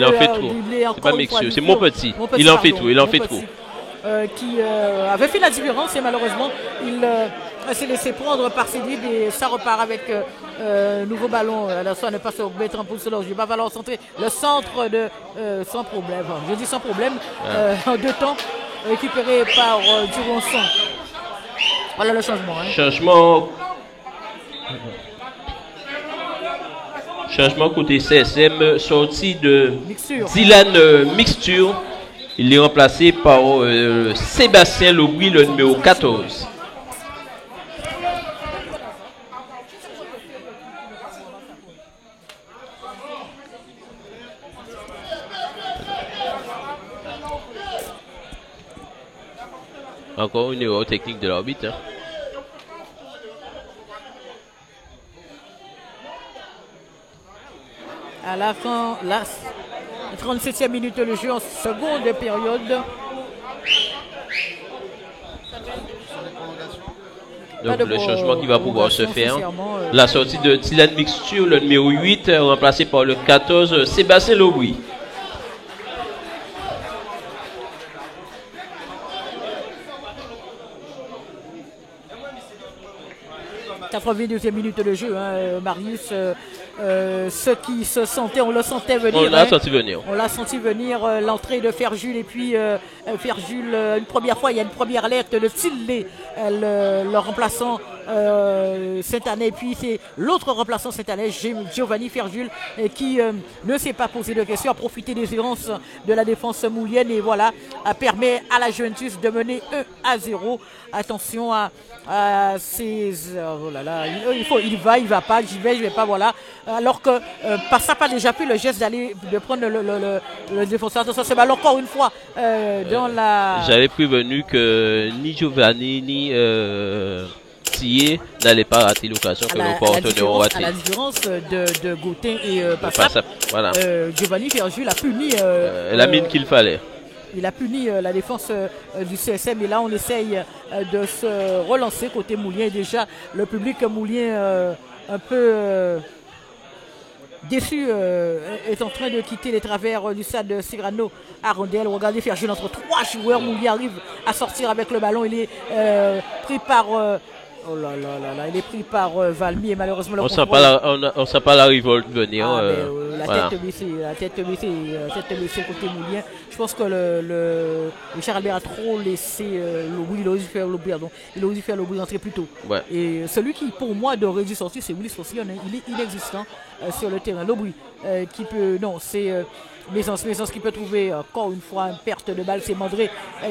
en fait trop. C'est pas Mixture, c'est Montpetit. Il en fait trop. Qui avait fait la différence et malheureusement il s'est laissé prendre par Cédric et ça repart avec nouveau ballon. Alors ça ne passe au Bertrand Pousselor. Il va falloir centrer le centre de sans problème. Je dis sans problème en deux temps récupéré par Duronson. Voilà le changement. Changement côté CSM, sortie de Dylan Mixture. Il est remplacé par Sébastien Lobouy, le numéro 14. Encore une erreur technique de l'arbitre. À la fin, la 37e minute de jeu en seconde période. Donc le changement qui va pouvoir se faire. La sortie de Dylan Mixture, le numéro 8, remplacé par le 14, Sébastien Lobouy. La 82e minute de jeu, Marius. Ceux qui se sentaient, on le sentait venir. On l'a senti venir. On l'a senti venir, l'entrée de Ferjul et puis Ferjul, une première fois, il y a une première alerte, le Tillet, le remplaçant cette année, et puis c'est l'autre remplaçant cette année, Giovanni Ferjul, qui ne s'est pas posé de questions, a profité des errances de la défense moulienne et voilà, permet à la Juventus de mener 1-0. Attention à ces... Oh là là, il va pas, j'y vais, je vais pas, voilà. Alors que Passap a déjà fait le geste de prendre le défenseur. Attention, c'est mal encore une fois dans la... J'avais prévenu que ni Giovanni ni Thier n'allaient pas rater l'occasion que nos partenaires ont raté. À la différence de Gauthier et Passap, voilà. Giovanni Ferjul a puni... la mine qu'il fallait. Il a puni la défense du CSM et là on essaye de se relancer côté Moulien. Et déjà le public Moulien un peu déçu est en train de quitter les travers du stade de Cyrano à Rondel. Regardez Ferjul entre trois joueurs. Moulien arrive à sortir avec le ballon. Il est pris par Oh là là là là, il est pris par Valmy et malheureusement le on sent pas la révolte venir. La tête baissée côté Moulien. Je pense que le Richard Albert a trop laissé Lobry, il aurait dû faire Lobry, pardon. Il aurait dû faire Lobry entrer plus tôt. Ouais. Et celui qui pour moi devrait dû sortir, c'est Willis Fossion, hein. Il est inexistant sur le terrain. Lobry qui peut, non, c'est Maisons qui peut trouver encore une fois une perte de balle, c'est Mandré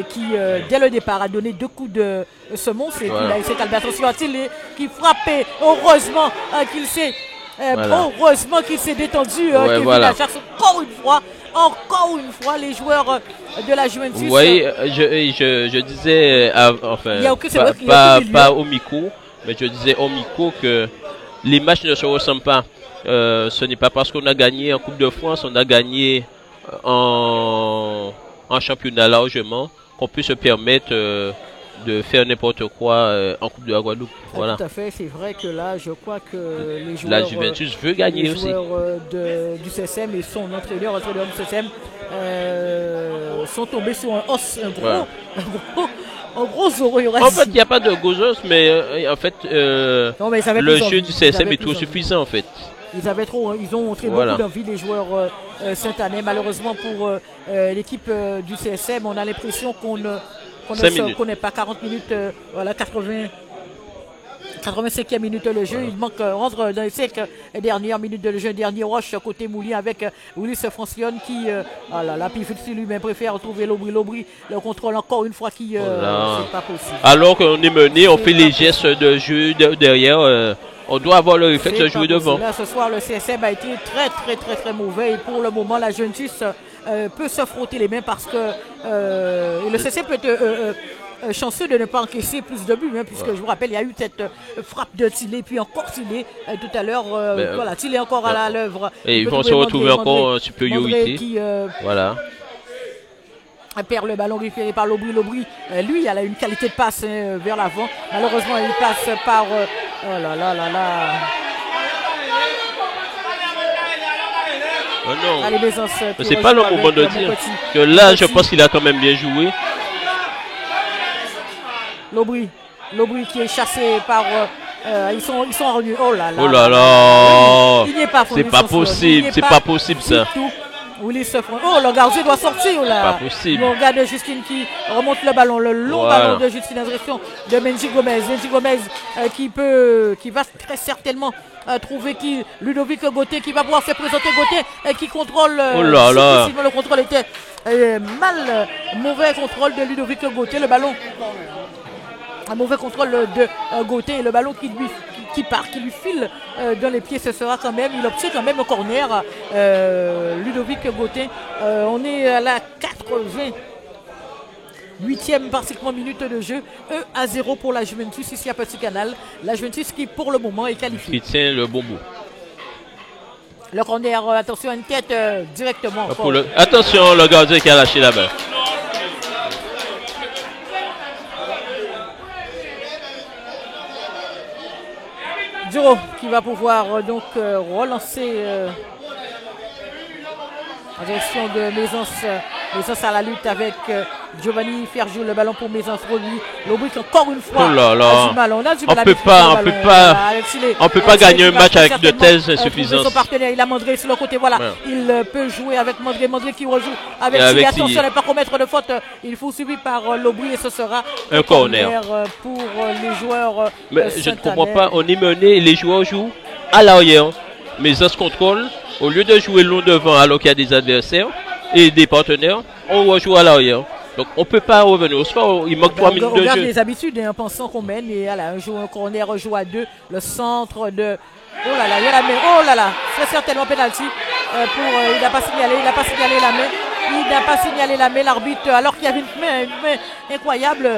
qui dès le départ a donné 2 coups de semonce et voilà. Puis là il s'est calmé. Attention à Tilly qui frappait, heureusement qu'il s'est heureusement qu'il s'est détendu. Voilà. Encore une fois les joueurs de la Juventus. Oui, je disais enfin pas au micro, mais je disais au micro que les matchs ne se ressemblent pas. Ce n'est pas parce qu'on a gagné en Coupe de France, on a gagné en championnat largement, qu'on peut se permettre de faire n'importe quoi en Coupe de la Guadeloupe. Voilà. Tout à fait, c'est vrai que là, je crois que les joueurs, la Juventus veut gagner aussi. Les joueurs du CSM et son entraîneur du CSM sont tombés sur un os, un gros Zoro. En fait, il n'y a pas de gros os, mais en fait, le jeu du CSM est trop suffisant en fait. Ils ont montré beaucoup d'envie, les joueurs saint-anais. Malheureusement pour l'équipe du CSM, on a l'impression qu'on ne se connaît pas. 40 minutes, 85e minute le jeu. Il manque rentre dans les 5 dernières minutes de jeu. Dernier rush côté Moulin avec Willis Francione qui puis lui-même préfère trouver Lobry. Le contrôle encore une fois qui c'est pas possible. Alors qu'on est mené, on fait les gestes de jeu derrière. On doit avoir le réflexe de jouer devant. Là, ce soir, le CSM a été très mauvais. Et pour le moment, la Juventus peut se frotter les mains parce que le CSM peut être chanceux de ne pas encaisser plus de buts. Puisque je vous rappelle, il y a eu cette frappe de Tillet, puis encore Tillet tout à l'heure. Tillet encore à l'œuvre. Et ils vont se retrouver encore en supériorité. Voilà. Perd le ballon récupéré par Lobry. Lui, il a une qualité de passe vers l'avant. Malheureusement, il passe par... oh là là là là. Oh non. Allez, mais c'est pas le moment de dire que là, je pense qu'il a quand même bien joué. Lobry qui est chassé par... ils sont revenus. Oh là là. Oh là là. Il n'est pas c'est pas possible. C'est pas possible ça. Willis Francione. Oh, le gardien doit sortir là. Pas possible. On regarde Justine qui remonte le ballon, le long ballon de Justine en direction de Menji Gomez. Qui va très certainement trouver Ludovic Gauthier qui va pouvoir se présenter. Gauthier qui contrôle. Oh là là. Le contrôle était mauvais contrôle de Ludovic Gauthier. Le ballon. Un mauvais contrôle de Gauthier et le ballon qui lui file dans les pieds. Ce sera quand même, il obtient quand même un corner. Ludovic Gauthier. On est à la 88e pratiquement minute de jeu. 1-0 pour la Juventus ici à Petit Canal. La Juventus qui pour le moment est qualifiée. Qui tient le bon bout. Le corner, attention, une tête directement. Attention, le gardien qui a lâché la main. Duro qui va pouvoir donc relancer en direction de Maisons à la lutte avec Giovanni Ferjou, le ballon pour Maisons Rony. Lobry encore une fois. Oh là là. On peut pas gagner un match avec de telles insuffisances. Son partenaire, il a Mandré sur le côté, voilà. Ouais. Il peut jouer avec Mandré qui rejoue avec Tilly. Attention à ne pas commettre de faute. Il faut suivre par Lobry et ce sera un corner pour les joueurs. Mais je ne comprends pas, on est mené, les joueurs jouent à l'arrière. Maisons contrôle, au lieu de jouer long devant alors qu'il y a des adversaires et des partenaires, on rejoue à l'arrière. Donc on ne peut pas revenir au sport, il manque 3 minutes de jeu. On regarde les habitudes en pensant qu'on mène et voilà, un corner joue à 2, le centre de... Oh là là, il y a la main, oh là là, c'est certainement pénalty. Il n'a pas signalé la main. Il n'a pas signalé la main, l'arbitre, alors qu'il y avait une main incroyable.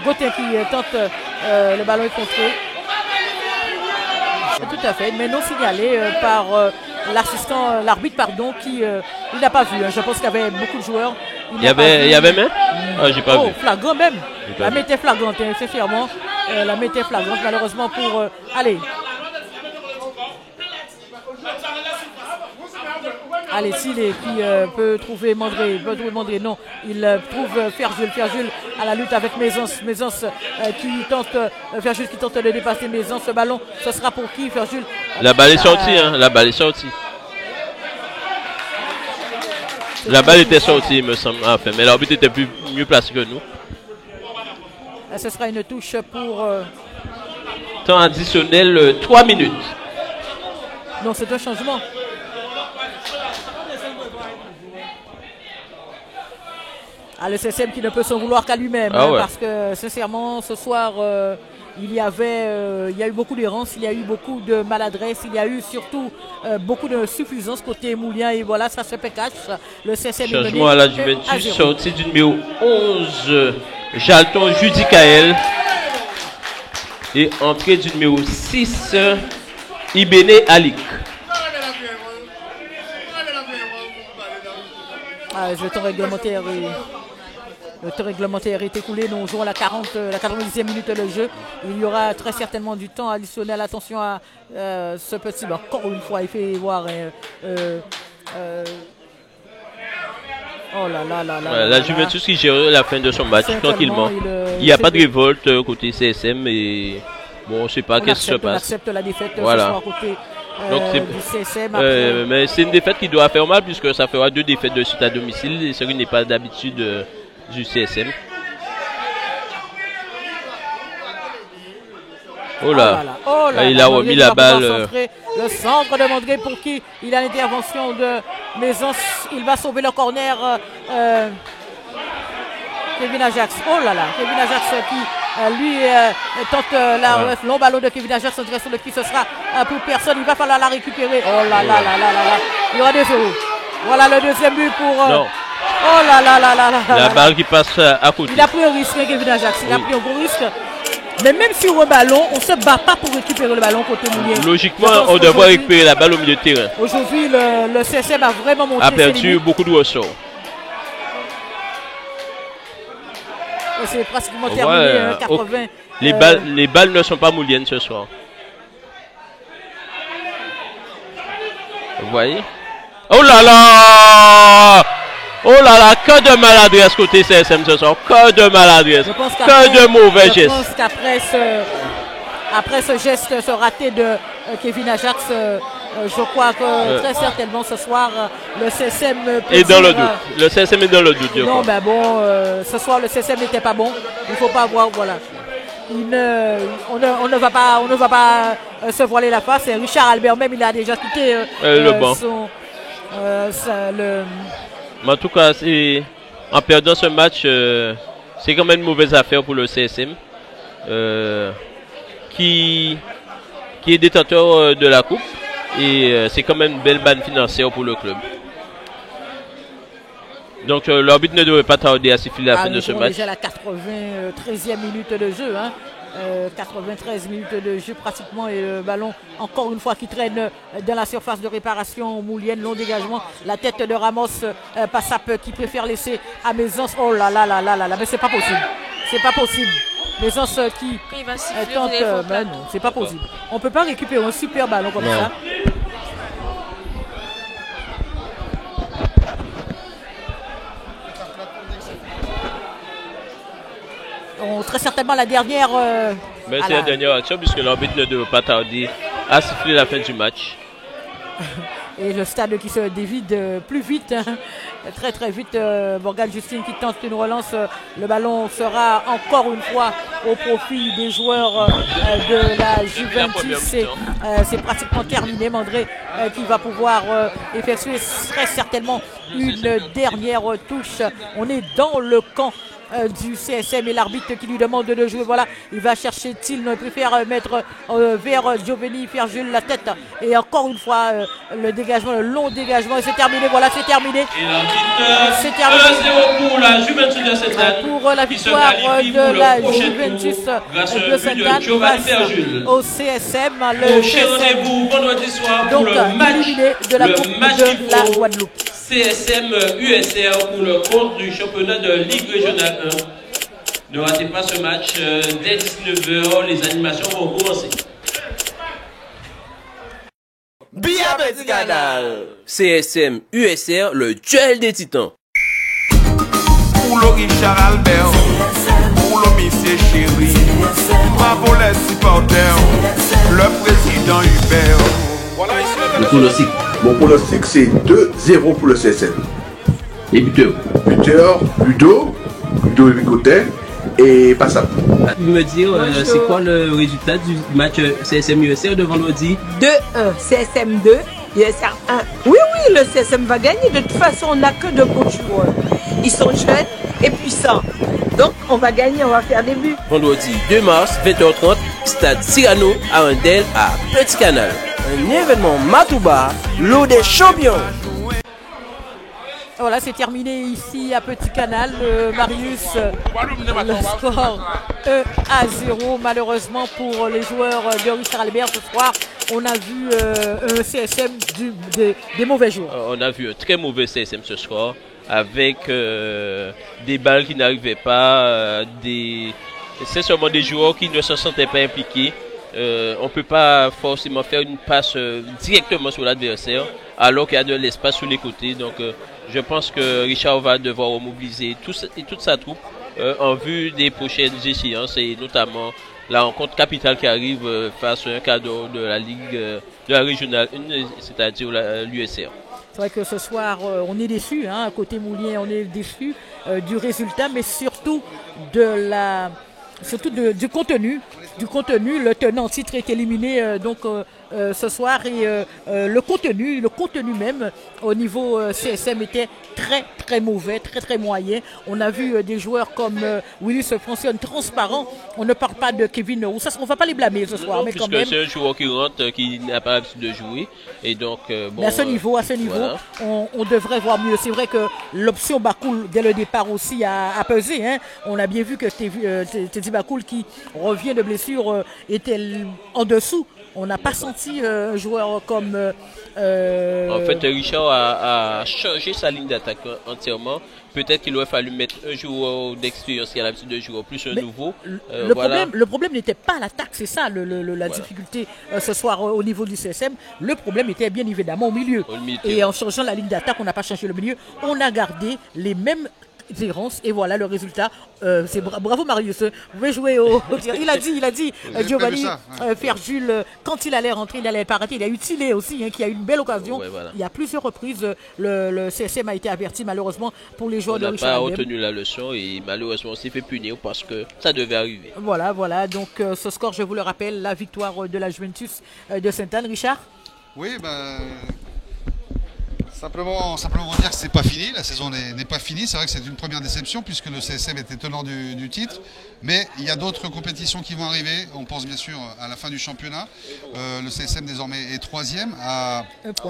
Gauthier qui tente, le ballon est contré. Tout à fait, mais non signalé par l'arbitre qui il n'a pas vu. Je pense qu'il y avait beaucoup de joueurs. Il y avait même j'ai pas vu. Flagrant même. La main était flagrante, sincèrement. La main était flagrante, malheureusement pour... Alessile qui peut trouver Mandré. Non, il trouve Ferjul à la lutte avec Maisance qui tente Ferjul qui tente de dépasser Maisance. Ce ballon, ce sera pour qui? Ferjul. La balle est sortie, hein, la balle est sortie. La balle était sortie, il me semble. Enfin, mais l'arbitre était mieux placé que nous. Ce sera une touche pour... Temps additionnel, 3 minutes. Non, c'est un changement. Le CSM qui ne peut s'en vouloir qu'à lui-même. Ouais. Parce que, sincèrement, ce soir, il y a eu beaucoup d'errance, il y a eu beaucoup de maladresse, il y a eu surtout beaucoup de suffisance côté Moulien. Et voilà, ça se cache. Le CSM changement à la Juventus, sortie du numéro 11, Jalton Judicaël. Et entrée du numéro 6, Ibene Alik. Le temps réglementaire est écoulé. Nous jouons la 90e minute de jeu. Il y aura très certainement du temps additionnel. Attention à ce petit. Encore une fois, il fait voir. Oh là là là là. La Juventus qui gère la fin de son match tranquillement. Il n'y a pas de révolte côté CSM et bon, on ne sait pas qu'est-ce qui se passe. On accepte la défaite voilà. Ce soir côté donc du CSM. Mais c'est une défaite qui doit faire mal puisque ça fera 2 défaites de suite à domicile et ce qui n'est pas d'habitude du CSM. Oh là, il a remis la balle. Le centre de Mandré pour qui il a l'intervention de Maisons. Il va sauver le corner. Kevin Ajax. Oh là là, Kevin Ajax qui lui tente le long ballon de Kevin Ajax en direction de qui ce sera pour personne. Il va falloir la récupérer. Oh là là là là là. Il y aura 2-0. Voilà le deuxième but pour. Non. Oh là là là là là. La balle qui passe à côté. Il a pris un risque, Kevin Ajax. Il a pris un gros risque. Mais même sur un ballon, on ne se bat pas pour récupérer le ballon côté Moulien. Logiquement, on devrait récupérer la balle au milieu de terrain. Aujourd'hui, le CSM a vraiment montré. A perdu beaucoup de ressorts. C'est pratiquement terminé, 80. Les balles ne sont pas mouliennes ce soir. Vous voyez? Oh là là! Oh là là, que de maladresse côté CSM ce soir, que de maladresse, que de mauvais gestes. Je pense qu'après ce geste, ce raté de Kevin Ajax, je crois que très certainement ce soir, le CSM est dans le doute. Le CSM est dans le doute. Non, ben bon, ce soir le CSM n'était pas bon. Il ne faut pas voir, voilà. On ne va pas se voiler la face. Et Richard Albert même, il a déjà quitté le banc. Mais en tout cas, en perdant ce match, c'est quand même une mauvaise affaire pour le CSM, qui est détenteur de la coupe. Et c'est quand même une belle banne financière pour le club. Donc l'arbitre ne devrait pas tarder à siffler la fin de ce match. Déjà la 93e minute de jeu. 93 minutes de jeu pratiquement et le ballon encore une fois qui traîne dans la surface de réparation moulienne, long dégagement, la tête de Ramos, Passap qui préfère laisser à Maisons. Oh là là là là là là, mais c'est pas possible, c'est pas possible. Maisons qui tente, non, c'est pas possible. On peut pas récupérer un super ballon comme ça. Très certainement la dernière. Mais c'est la dernière action puisque l'arbitre ne devrait pas tarder à siffler la fin du match. Et le stade qui se dévide plus vite, très très vite. Morgan Justine qui tente une relance. Le ballon sera encore une fois au profit des joueurs de la Juventus. C'est pratiquement terminé. Mandré qui va pouvoir effectuer très certainement une dernière touche. On est dans le camp du CSM et l'arbitre qui lui demande de jouer. Voilà, il va chercher Tilne, il préfère mettre vers Giovanni Ferjul la tête. Et encore une fois, le dégagement, le long dégagement. Et c'est terminé, voilà, c'est terminé. C'est terminé. 1-0 pour la Juventus de Sainte-Anne. Pour la victoire de la Juventus de Sainte-Anne face au CSM. Rendez-vous vendredi soir pour le match de la Coupe de la Guadeloupe. CSM USR pour le compte du championnat de Ligue régionale 1. Ne ratez pas ce match. Dès 19h, les animations vont commencer. Bia Petit Canal. CSM USR, le duel des titans. Pour le Richard Albert, pour le monsieur Chéri, bravo les supporters, le président Hubert. Le pronostic. Mon pronostic c'est 2-0 pour le CSM. Et buteur. Buteur, Ludo Bicotet et Passap. Me dire, c'est quoi le résultat du match CSM USR de vendredi? 2-1, CSM 2, USR 1. Oui, le CSM va gagner. De toute façon, on n'a que de bons joueurs. Ils sont jeunes et puissants. Donc, on va gagner, on va faire des buts. Vendredi 2 mars, 20h30, stade Cyrano à Andel à Petit Canal. Un événement Matouba, l'eau des champions. Voilà, c'est terminé ici à Petit Canal. Marius, le score 1-0. Malheureusement pour les joueurs de Richard Albert ce soir, on a vu un CSM des mauvais joueurs. On a vu un très mauvais CSM ce soir, avec des balles qui n'arrivaient pas, c'est seulement des joueurs qui ne se sentaient pas impliqués. On ne peut pas forcément faire une passe directement sur l'adversaire, alors qu'il y a de l'espace sur les côtés. Donc je pense que Richard va devoir mobiliser toute sa troupe en vue des prochaines échéances, et notamment la rencontre capitale qui arrive face à un cadeau de la Ligue de la Régionale 1, c'est-à-dire l'USR. C'est vrai que ce soir, on est déçus, hein, côté Moulien, on est déçus du résultat, mais surtout du contenu. Le tenant titre est éliminé ce soir, et le contenu même au niveau CSM était très mauvais, très moyen. On a vu des joueurs comme Willis Francione transparent. On ne parle pas de Kevin Roussas, on ne va pas les blâmer ce soir, mais quand même. C'est un joueur qui rentre, qui n'a pas l'habitude de jouer, et donc mais à ce niveau, voilà. on devrait voir mieux. C'est vrai que l'option Bakoul dès le départ aussi a pesé, hein. On a bien vu que Teddy Bakoul, qui revient de blessure, était en dessous. On n'a pas senti un joueur comme... En fait, Richard a changé sa ligne d'attaque entièrement. Peut-être qu'il aurait fallu mettre un joueur d'expérience qui a l'habitude de jouer, plus un nouveau. Le problème n'était pas l'attaque, c'est ça la difficulté ce soir au niveau du CSM. Le problème était bien évidemment au milieu. Et en changeant la ligne d'attaque, on n'a pas changé le milieu. On a gardé les mêmes errances, et voilà le résultat. C'est bravo Marius, vous pouvez jouer au il a dit Giovanni Ferjul, quand il allait rentrer, il allait pas rater. Il a utilisé aussi, hein, qui a eu une belle occasion. Voilà. Il y a plusieurs reprises, le CSM a été averti, malheureusement pour les joueurs de Richard Albert. On n'a pas retenu la leçon, et malheureusement on s'est fait punir parce que ça devait arriver. Voilà, donc ce score, je vous le rappelle, la victoire de la Juventus de Sainte-Anne. Richard? Oui, Simplement vous dire que c'est pas fini, la saison n'est pas finie. C'est vrai que c'est une première déception puisque le CSM était tenant du titre, mais il y a d'autres compétitions qui vont arriver. On pense bien sûr à la fin du championnat. Le CSM désormais est 3e.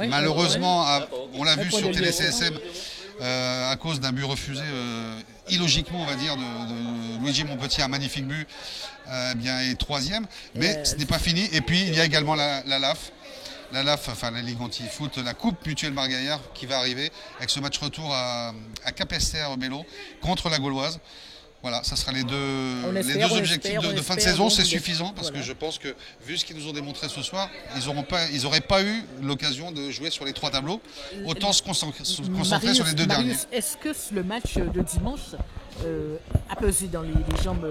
Malheureusement, on l'a vu sur Télé CSM, à cause d'un but refusé illogiquement, on va dire, de Luigi Montpetit, un magnifique but, est 3e. Mais ce n'est pas fini. Et puis il y a également la LAF. La LAF, enfin la Ligue anti-foot, la Coupe Mutuelle Margaillard qui va arriver avec ce match retour à Capesterre-Bello contre la Gauloise. Voilà, ça sera les deux objectifs de fin de saison. C'est suffisant parce que je pense que, vu ce qu'ils nous ont démontré ce soir, ils n'auraient pas eu l'occasion de jouer sur les 3 tableaux. Autant se concentrer sur les 2 derniers. Est-ce que le match de dimanche a pesé dans les jambes?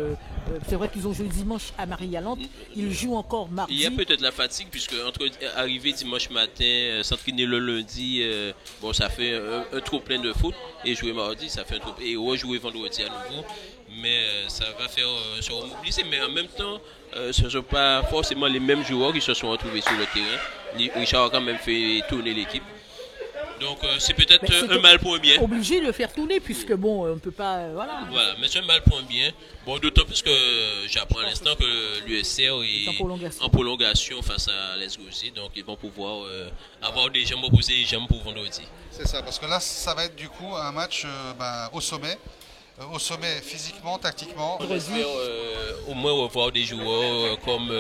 C'est vrai qu'ils ont joué dimanche à Marie-Galante, ils jouent encore mardi. Il y a peut-être la fatigue, puisque entre arriver dimanche matin, s'entraîner le lundi, ça fait un trop plein de foot, et jouer mardi, ça fait un trop, et rejouer vendredi à nouveau, mais ça va faire se remobiliser. Mais en même temps, ce ne sont pas forcément les mêmes joueurs qui se sont retrouvés sur le terrain. Richard a quand même fait tourner l'équipe. Donc c'est peut-être un mal pour un bien. Obligé de le faire tourner, puisque on ne peut pas... Voilà, mais c'est un mal pour un bien. D'autant plus que j'apprends à l'instant que l'USR est en prolongation face à l'Esgouzi. Donc ils vont pouvoir avoir des jambes opposées et jambes pour vendredi. C'est ça, parce que là ça va être du coup un match au sommet. Au sommet physiquement, tactiquement. On espère au moins revoir des joueurs comme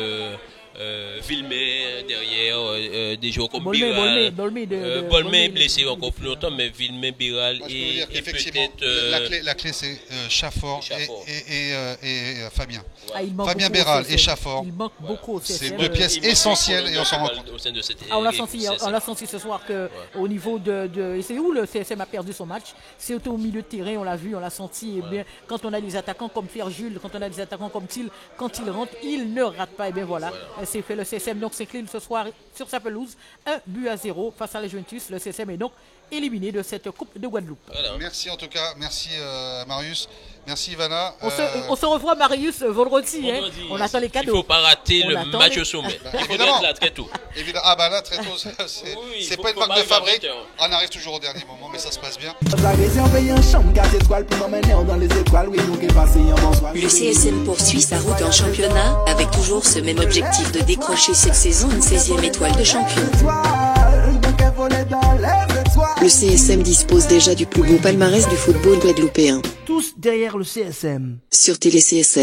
Villemé derrière, des joueurs comme Biral. Bolmé blessé encore plus longtemps, mais Villemé, Biral et peut-être... La clé c'est Chafford et Fabien. Ah, Fabien Béral et Chafford. Il manque beaucoup au CSM. C'est deux pièces essentielles et on s'en rend compte. On l'a senti ce soir qu'au niveau de c'est où le CSM a perdu son match. C'est au milieu de terrain, on l'a vu, on l'a senti. Et bien, quand on a des attaquants comme Pierre Jules, quand on a des attaquants comme Thiel, quand ils rentrent, ils ne ratent pas. Et bien voilà, c'est fait le CSM. Donc s'incline ce soir sur sa pelouse, 1-0 face à la Juventus. Le CSM est donc éliminé de cette Coupe de Guadeloupe. Voilà. Merci en tout cas, merci Marius, merci Ivana. On se revoit Marius vendredi. On attend les cadeaux. Il ne faut pas rater le match au sommet. Il faut être là très tôt. Évidemment. Ah bah là très tôt, c'est pas une marque de fabrique. On arrive toujours au dernier moment, mais ça se passe bien. Le CSM poursuit sa route en championnat, avec toujours ce même objectif de décrocher cette saison une 16e étoile de champion. Le CSM dispose déjà du plus beau palmarès du football guadeloupéen. Tous derrière le CSM. Sur Télé CSM.